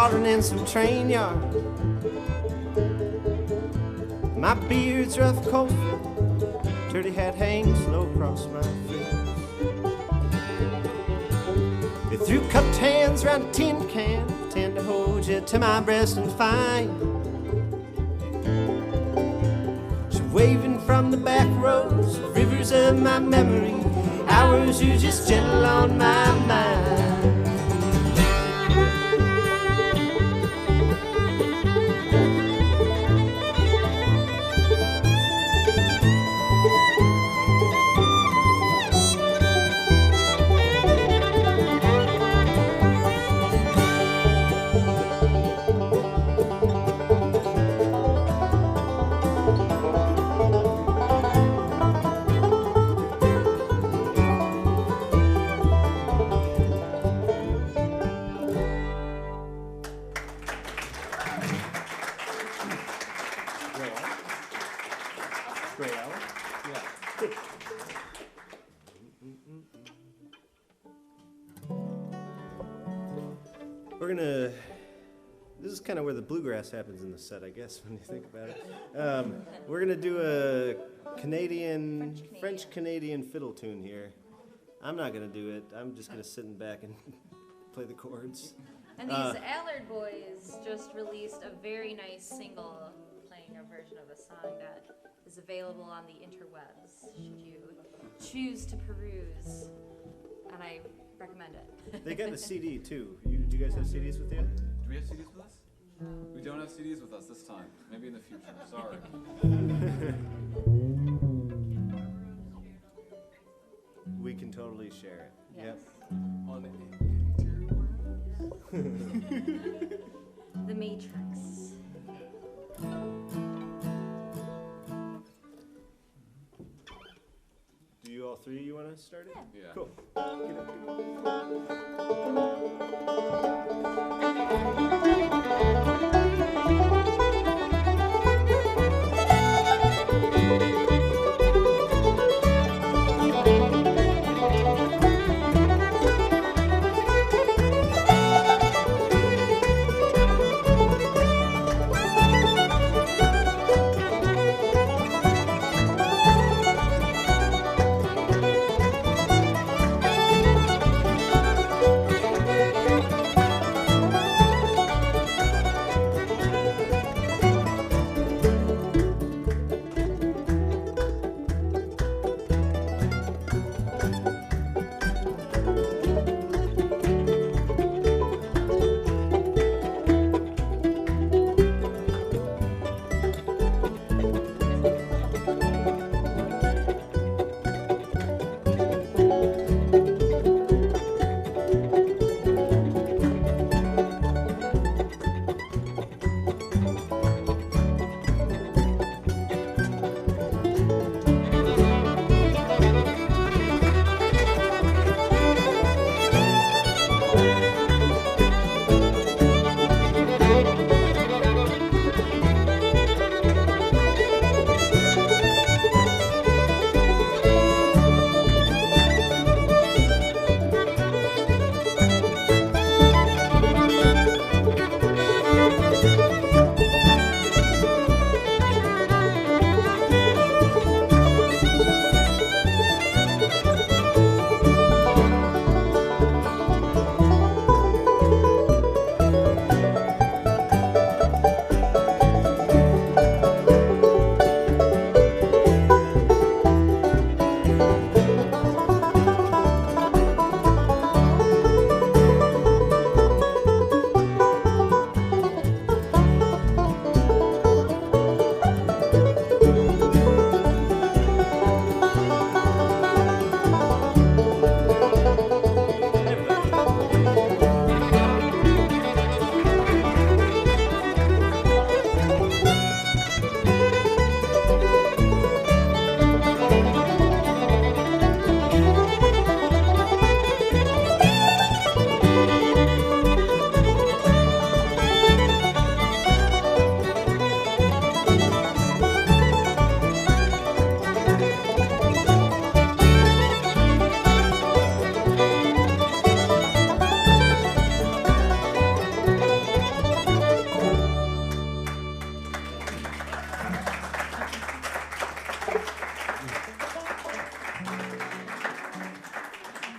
watering in some train yard. My beard's rough coat, dirty hat hangs low across my face. They threw cupped hands round a tin can, pretend to hold you to my breast and find. She's waving from the back rows, rivers of my memory, hours you're just gentle on my mind. This is kind of where the bluegrass happens in the set, I guess, when you think about it. We're gonna do a French-Canadian fiddle tune here. I'm not gonna do it. I'm just gonna sit in back and play the chords. And these Allard boys just released a very nice single playing a version of a song that is available on the interwebs, should you choose to peruse, and I recommend it. They got a CD too. Do you guys have CDs with you? Do we have CDs with us? We don't have CDs with us this time. Maybe in the future. Sorry. We can totally share it. Yes. Yep. On the The Matrix. Do you all three you want to start it? Yeah. Cool.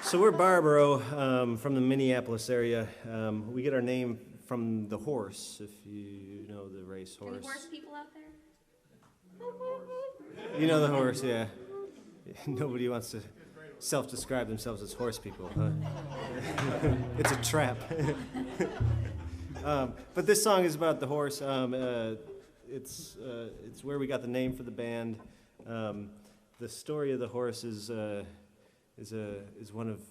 So we're Barbaro from the Minneapolis area. We get our name from the horse, if you know the race horse. Any horse people out there? You know the horse, yeah. Nobody wants to self-describe themselves as horse people, huh? It's a trap. But this song is about the horse. It's where we got the name for the band. The story of the horse is one of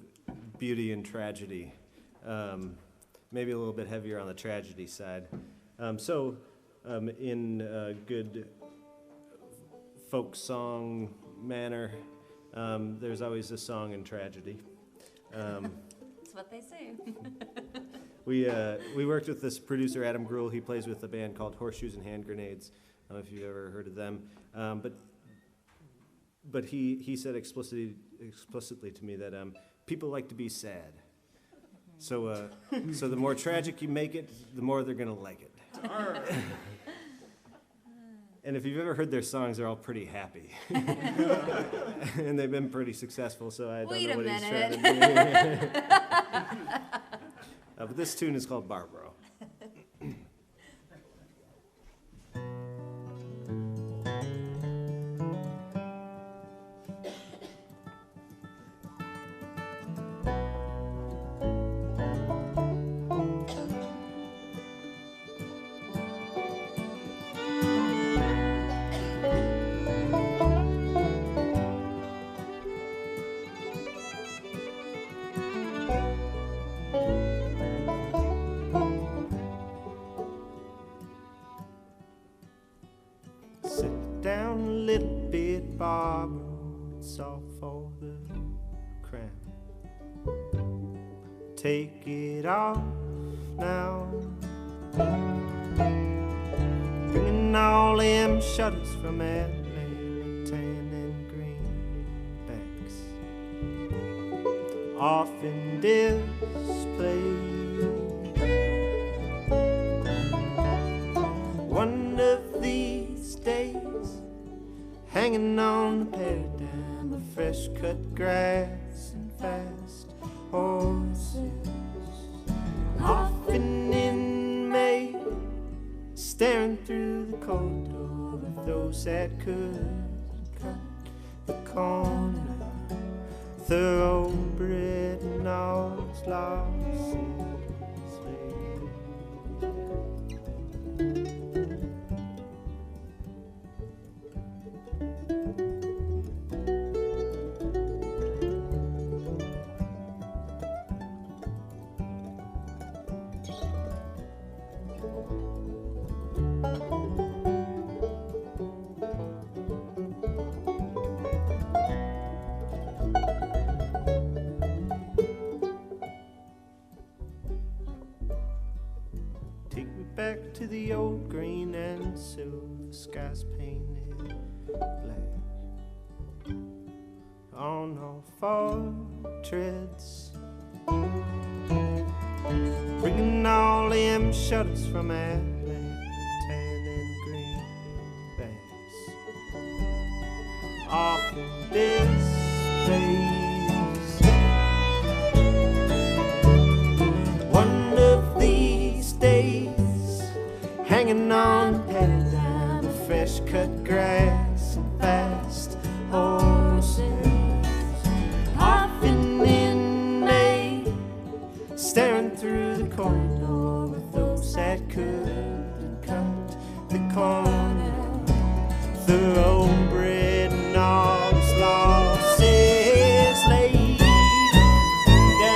beauty and tragedy. Maybe a little bit heavier on the tragedy side. In a good folk song manner, there's always a song in tragedy. That's what they say. We worked with this producer, Adam Gruhl. He plays with a band called Horseshoes and Hand Grenades. I don't know if you've ever heard of them. But he said explicitly to me that people like to be sad. So the more tragic you make it, the more they're gonna like it. And if you've ever heard their songs, they're all pretty happy, and they've been pretty successful. So I don't know what he's trying to do. But this tune is called Barbaro. Sit down a little bit, Barbara. It's all for the crown. Take it off now. Bringing all them shutters from Atlanta, tan and greenbacks off in display. One of these days, hanging on the paradigm of fresh cut grass and fast horses. Often in May, staring through the corridor of those that could cut the corner. Thoroughbred and all's lost in his way. Back to the old green and silver skies painted black. On all four treads, bringing all them shutters from Atlanta, tan and greenbacks off in displays. One of these days, hanging on the paradigm of fresh cut grass and fast horses. Often in May, staring through the corridor with those that couldn't cut the corner. Thoroughbred and all his losses laid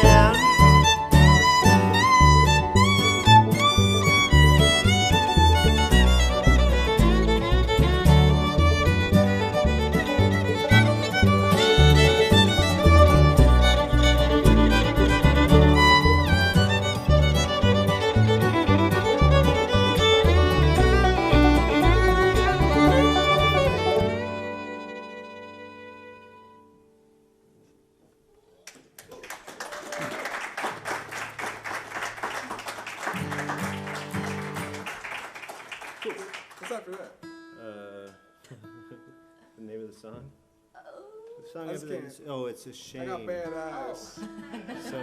down. What's after that? The name of the song? song I after just that? can't. Oh, it's a shame. I got bad eyes. So,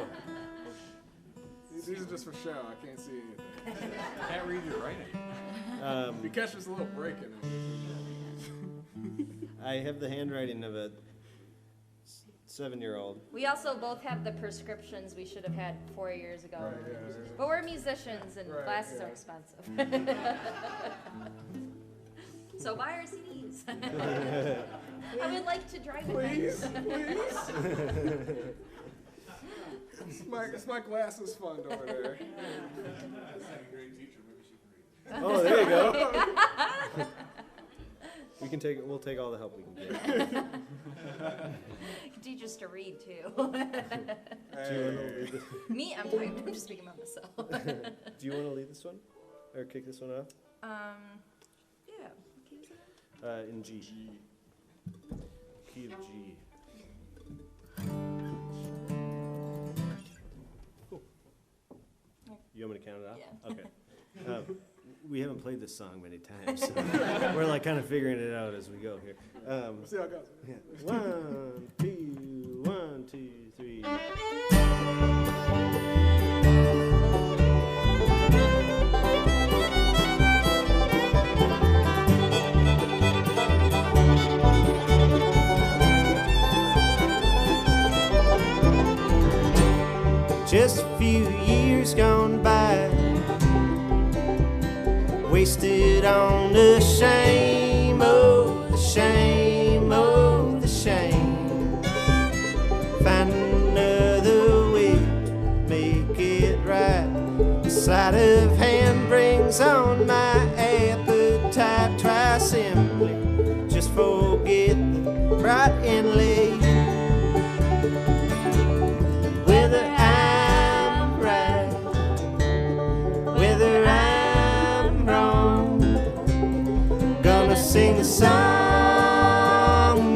These are just for show. I can't see anything. Can't read your writing. You catch this little break in it. I have the handwriting of a 7-year-old. We also both have the prescriptions we should have had 4 years ago. Right, yeah. But we're musicians and Right, glasses yeah. are expensive. So buy our CDs. I would like to drive it. Please, please. It's my glasses fund over there. Oh, there you go. We'll take all the help we can get. Teach us to read too. Do you want to lead this? Me, I'm fine. I'm just speaking about myself. Do you want to lead this one, or kick this one off? Yeah. What key is it? In G. Key of G. Cool. You want me to count it out? Yeah. Okay. We haven't played this song many times, so we're like kind of figuring it out as we go here. See how it goes. Yeah. 1, 2, 1, 2, 3. Just a few years gone by, wasted on the shame, oh, the shame, oh, the shame. Find another way to make it right. The sleight of hand brings on my appetite. Try simply, just forget the bright and late. Whether I'm right, whether I'm wrong, gonna sing the song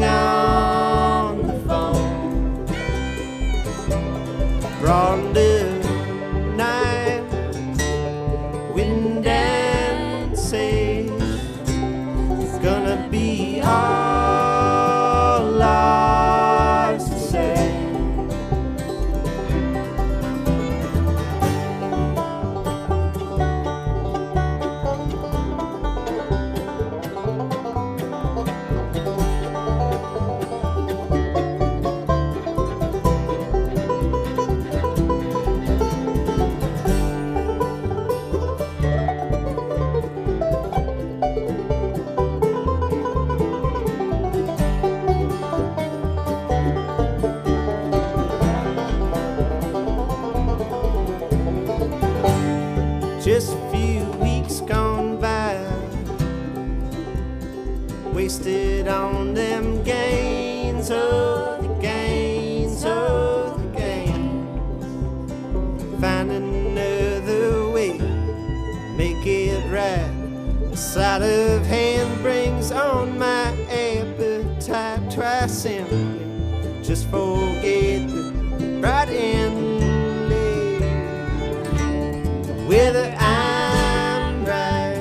on the phone. Broad night, wind and sage, it's gonna be all ours to say. Just a few weeks gone by, wasted on them gains, oh, the gains, oh, the gains. Find another way, make it right. The sleight of hand brings on my appetite. Try simply, just forget the bright end. Whether I'm right,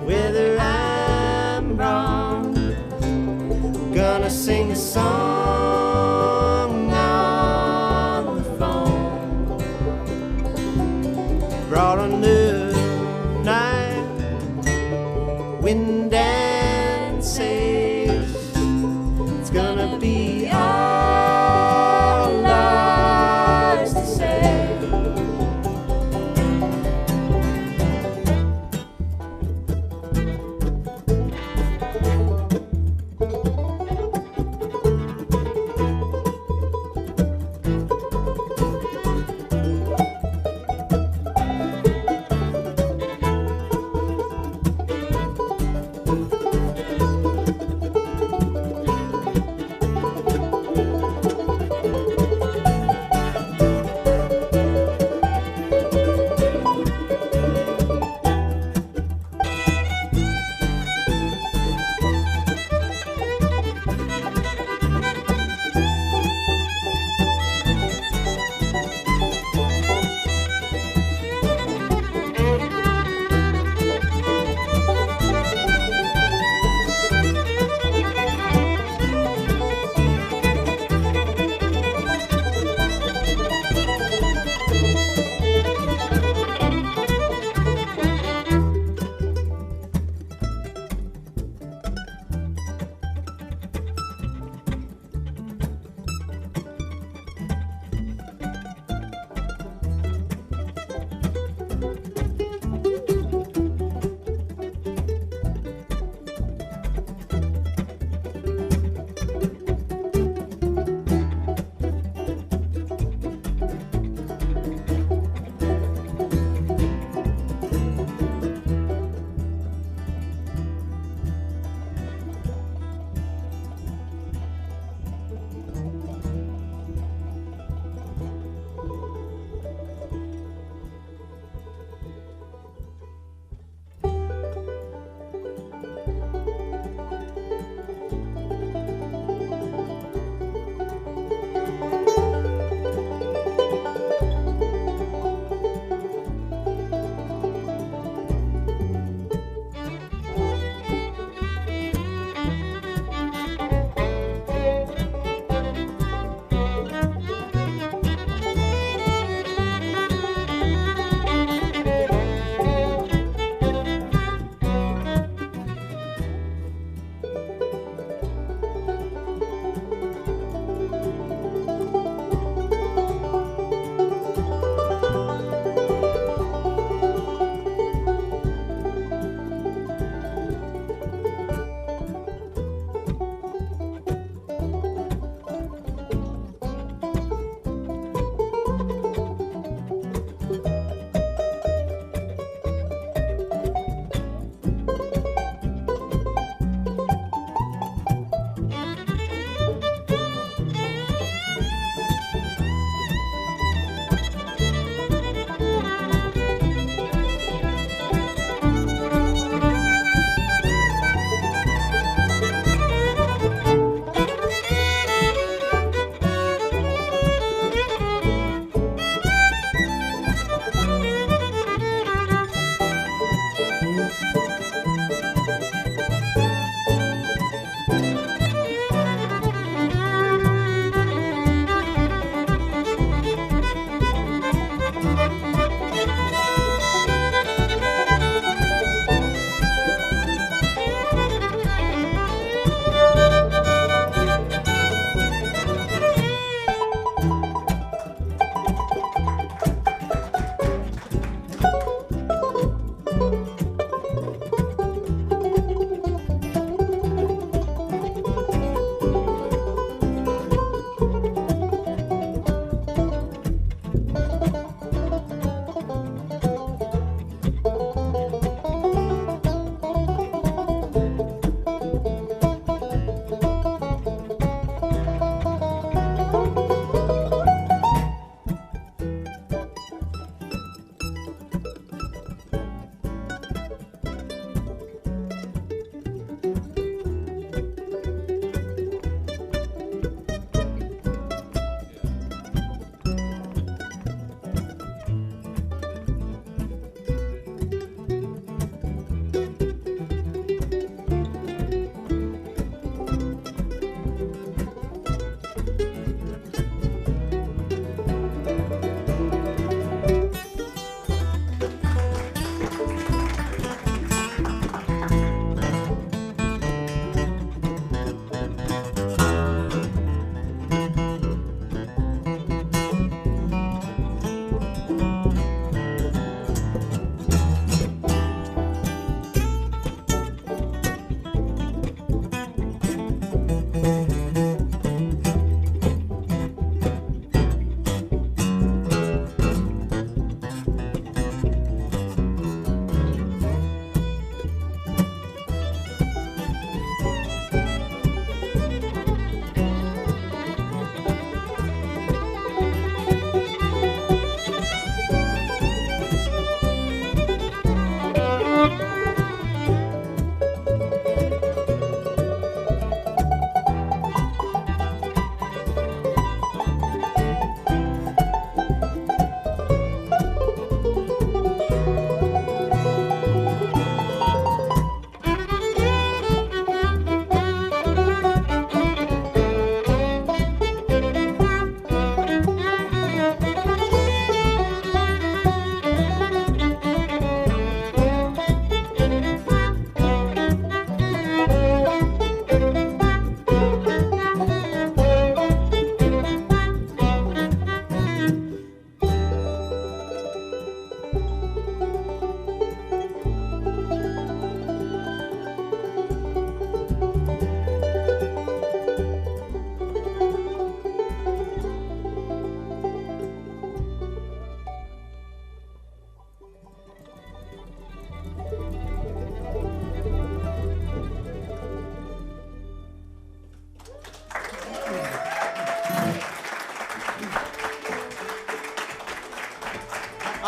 whether I'm wrong, gonna sing a song on the phone. Brought on the night, wind and sage, it's gonna be all ours to say.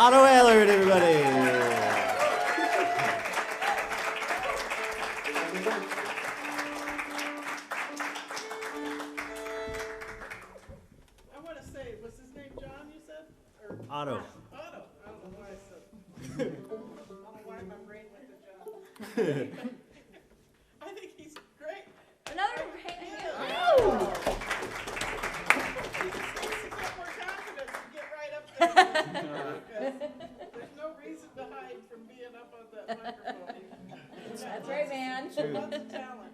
Otto Allard, everybody. I want to say, was his name John, you said? Or Otto. Otto. I don't know why I said. I don't know why my brain went to John. I think he's great. Another hand. He just needs to get more confidence and get right up there. Because there's no reason to hide from being up on that microphone. That's right, man. Lots of talent.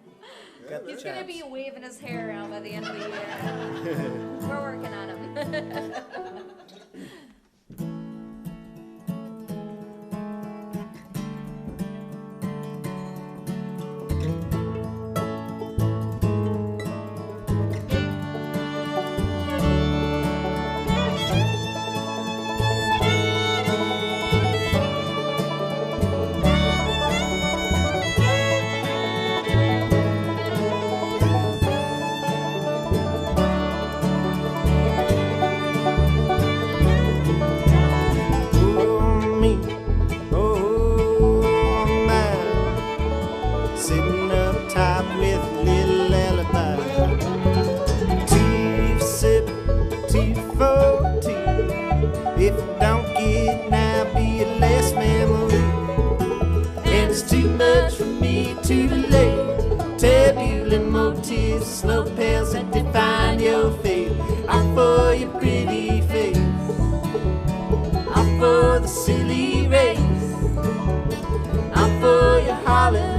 He's gonna be waving his hair around by the end of the year. We're working on him. Slow pills that define your fate. I'm for your pretty face. I'm for the silly race. I'm for your holiday.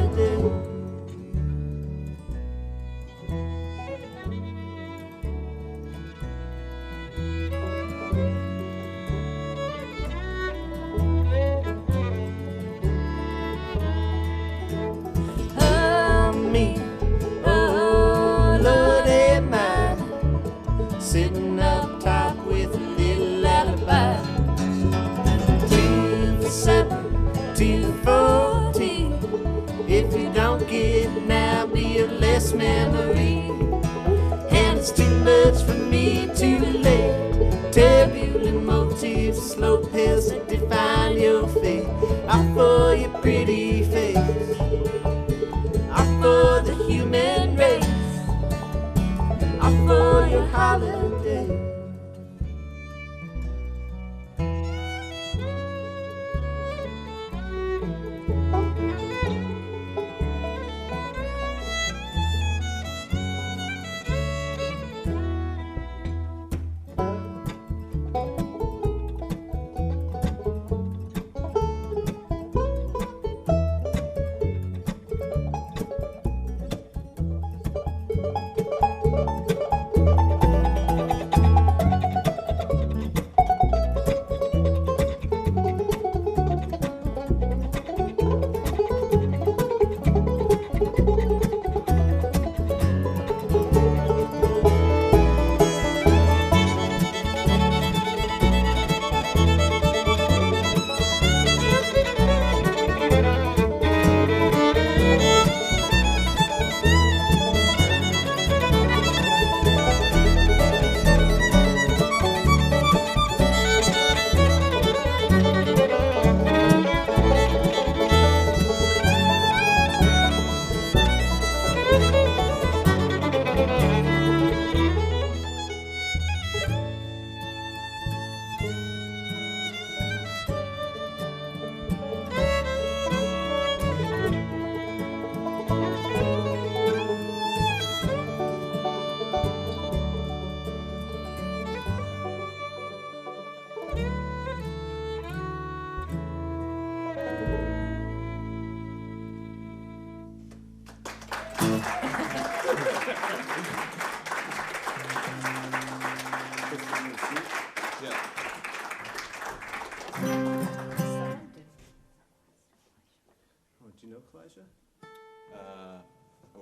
Sitting up top with a little alibi. 2 for 7, 2 for 14. If you don't get it now, be a less memory. And it's too much for me to relate. Turbulent motifs, slow pills that define your fate. I'm for your pretty face. I'm for the human race. I'm for your holiday.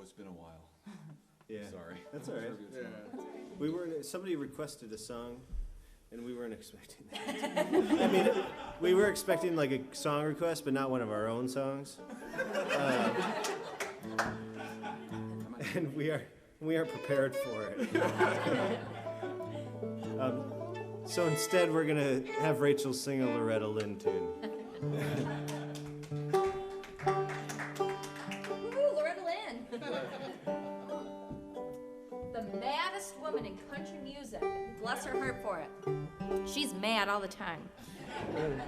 It's been a while. Yeah. Sorry. That's all right. Yeah. We weren't. Somebody requested a song, and we weren't expecting that. I mean, we were expecting like a song request, but not one of our own songs. And we are prepared for it. So instead, we're going to have Rachel sing a Loretta Lynn tune. Woo, Loretta Lynn. The maddest woman in country music. Bless her heart for it. She's mad all the time. And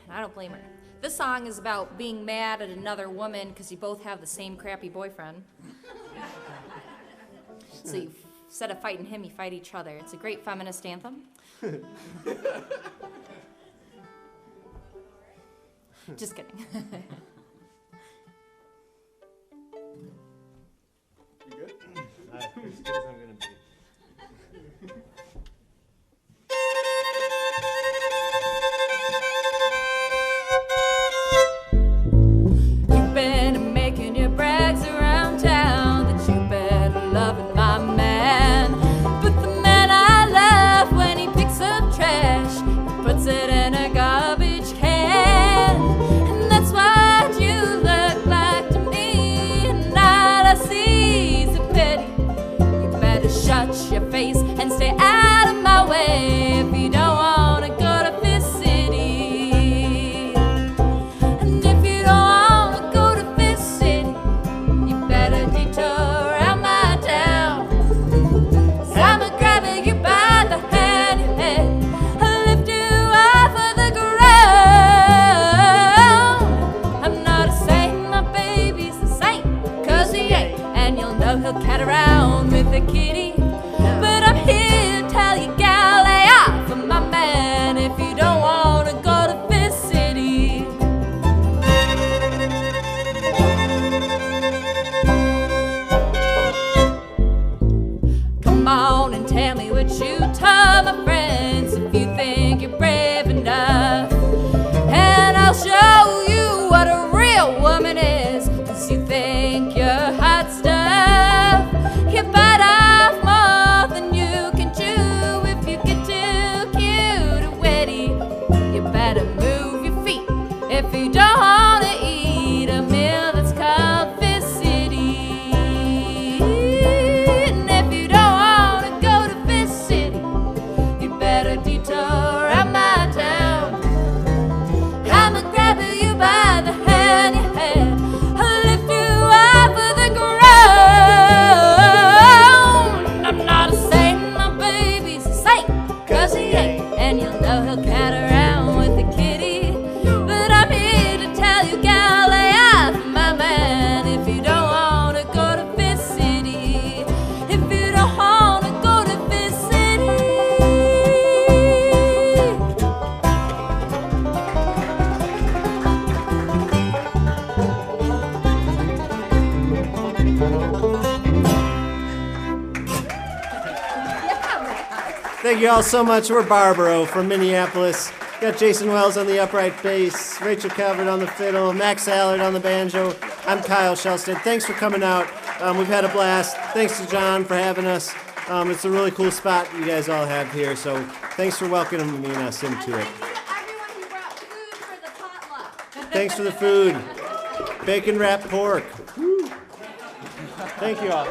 I don't blame her. This song is about being mad at another woman because you both have the same crappy boyfriend. So you, instead of fighting him, you fight each other. It's a great feminist anthem. Just kidding. You good? As good as I'm going to be. You've been making your brags around town that you've been loving my man. But the man I love, when he picks up trash, he puts it in a garbage can. And that's what you look like to me. And all I see is a pity. You better shut your face and stay out of my way if you don't want to go to Fifth City. And if you don't want to go to Fifth City, you better detour out my town. 'Cause I'ma grab you by the hand, your head, and lift you off of the ground. I'm not a saint, my baby's a saint, 'cause he ain't. And you'll know he'll cat around with a kitty. But I'm here to tell you, gal, lay off of my man if you don't want to go to Fifth City. Come on and tell me what you told my friends if you think you're brave enough. And I'll show you what a real woman is, 'cause you think you're hot stuff. You bite off more than you can chew if you get too cute or witty. You better move your feet if you don't want to eat a meal that's called Fifth City. And if you don't want to go to Fifth City, you better detour out my town. I'ma grab you by the hand, your head, I'll lift you off of the ground. I'm not a saint, my baby's a saint, 'cause he ain't. And you'll know he'll cat around with a kitty. But I'm here to tell you, gal, lay off of my man if you don't want to go to Fifth City. If you don't want to go to Fifth City. Thank you all so much. We're Barbaro from Minneapolis. Got Jason Wells on the upright bass, Rachel Calvert on the fiddle, Max Allard on the banjo. I'm Kyle Shelsted. Thanks for coming out. We've had a blast. Thanks to John for having us. It's a really cool spot you guys all have here, so thanks for welcoming us into it. Thank you to everyone who brought food for the potluck. Thanks for the food. Bacon wrapped pork. Woo. Thank you all.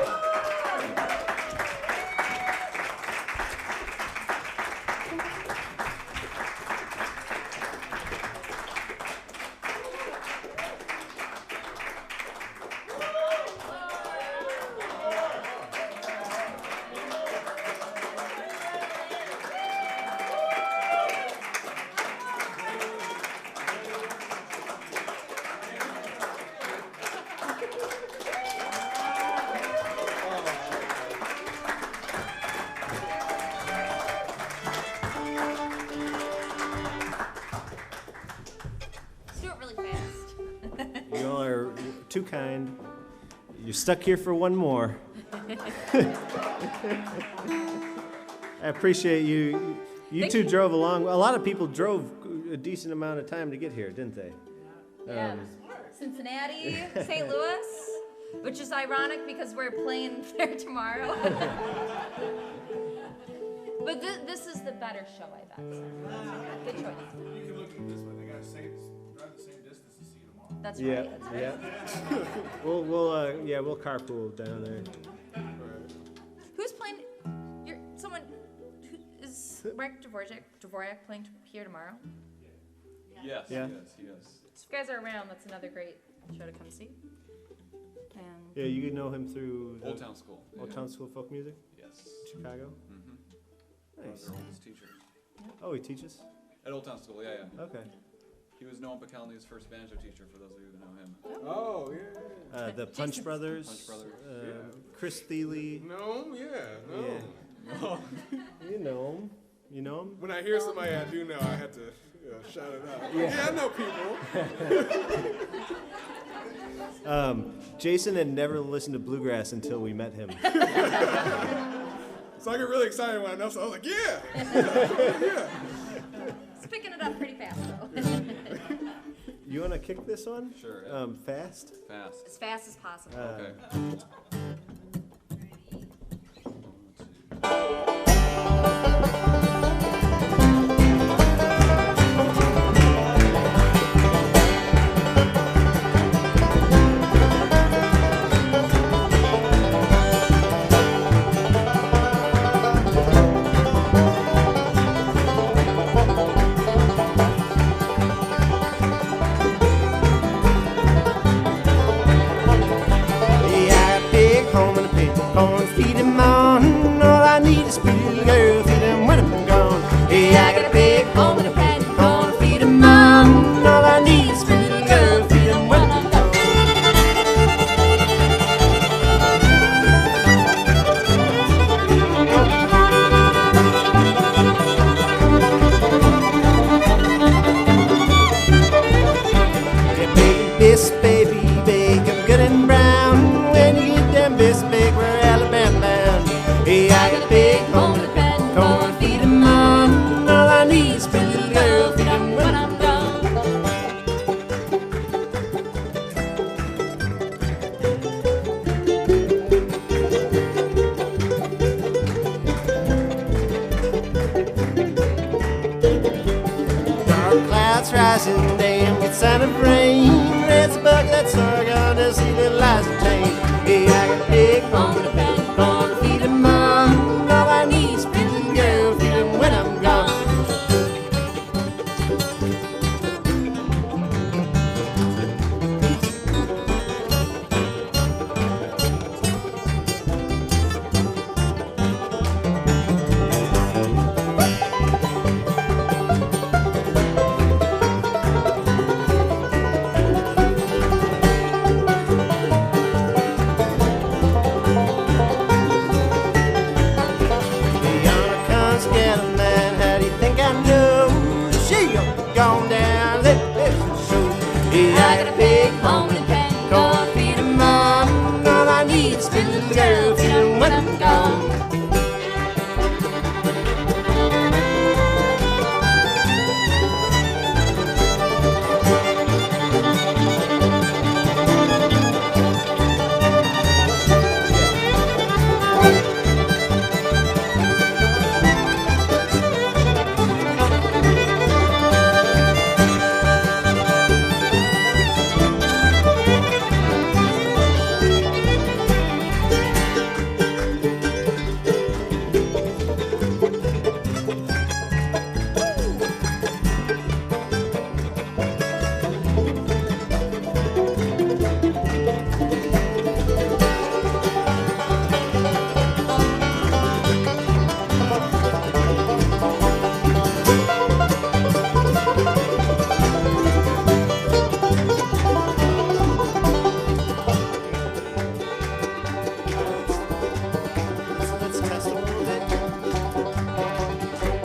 Let's do it really fast. You all are too kind. You're stuck here for one more. I appreciate you. You Thank two you. drove along. A lot of people drove a decent amount of time to get here, didn't they? Yeah. Cincinnati, St. Louis, which is ironic because we're playing there tomorrow. But this is the better show, I bet. So. Good choice. You can look at it this way. They got drive the same distance to see you tomorrow. That's Yeah, right. That's right. yeah. We'll carpool down there. Who's playing? Someone who is Mark Dvorak playing here tomorrow? Yes, Yeah. yes. So if you guys are around, that's another great show to come see. And Yeah, you could know him through the Old Town School. Old Town School of Folk Music, Yes. Chicago. Mm-hmm. Nice. Their oldest teacher. Oh, he teaches? At Old Town School, yeah. Okay. He was Noam Pacalny's first banjo teacher, for those of you who know him. Oh, yeah. The Punch Brothers. Punch Brothers. Chris Thiele. No, yeah, no. Yeah. You know him. You know him? When I hear somebody I do know, I have to shout it out. Yeah, I know people. Jason had never listened to bluegrass until we met him. So I get really excited when I know, so I was like, yeah. Yeah. it's picking it up pretty fast, though. You want to kick this one? Sure. Yeah. Fast? Fast. As fast as possible. Okay.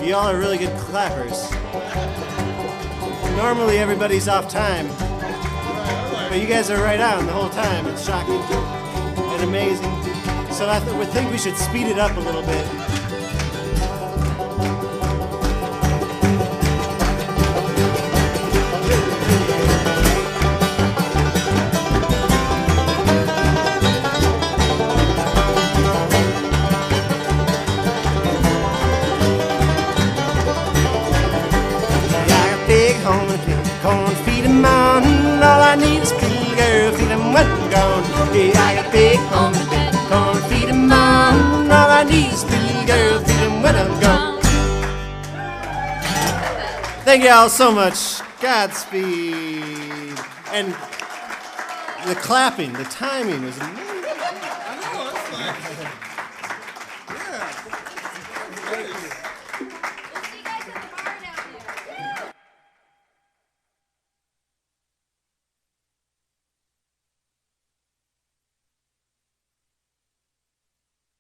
Y'all are really good clappers. Normally everybody's off time, but you guys are right on the whole time. It's shocking and amazing. So I would think we should speed it up a little bit. Corn, feed 'em on. All I need is pretty girl, feed 'em when I'm gone. Yeah, I got a big home, corn, feed 'em on. All I need is pretty girl, feed 'em when I'm gone. Thank you all so much. Godspeed. And the clapping, the timing was amazing. I know, it's like.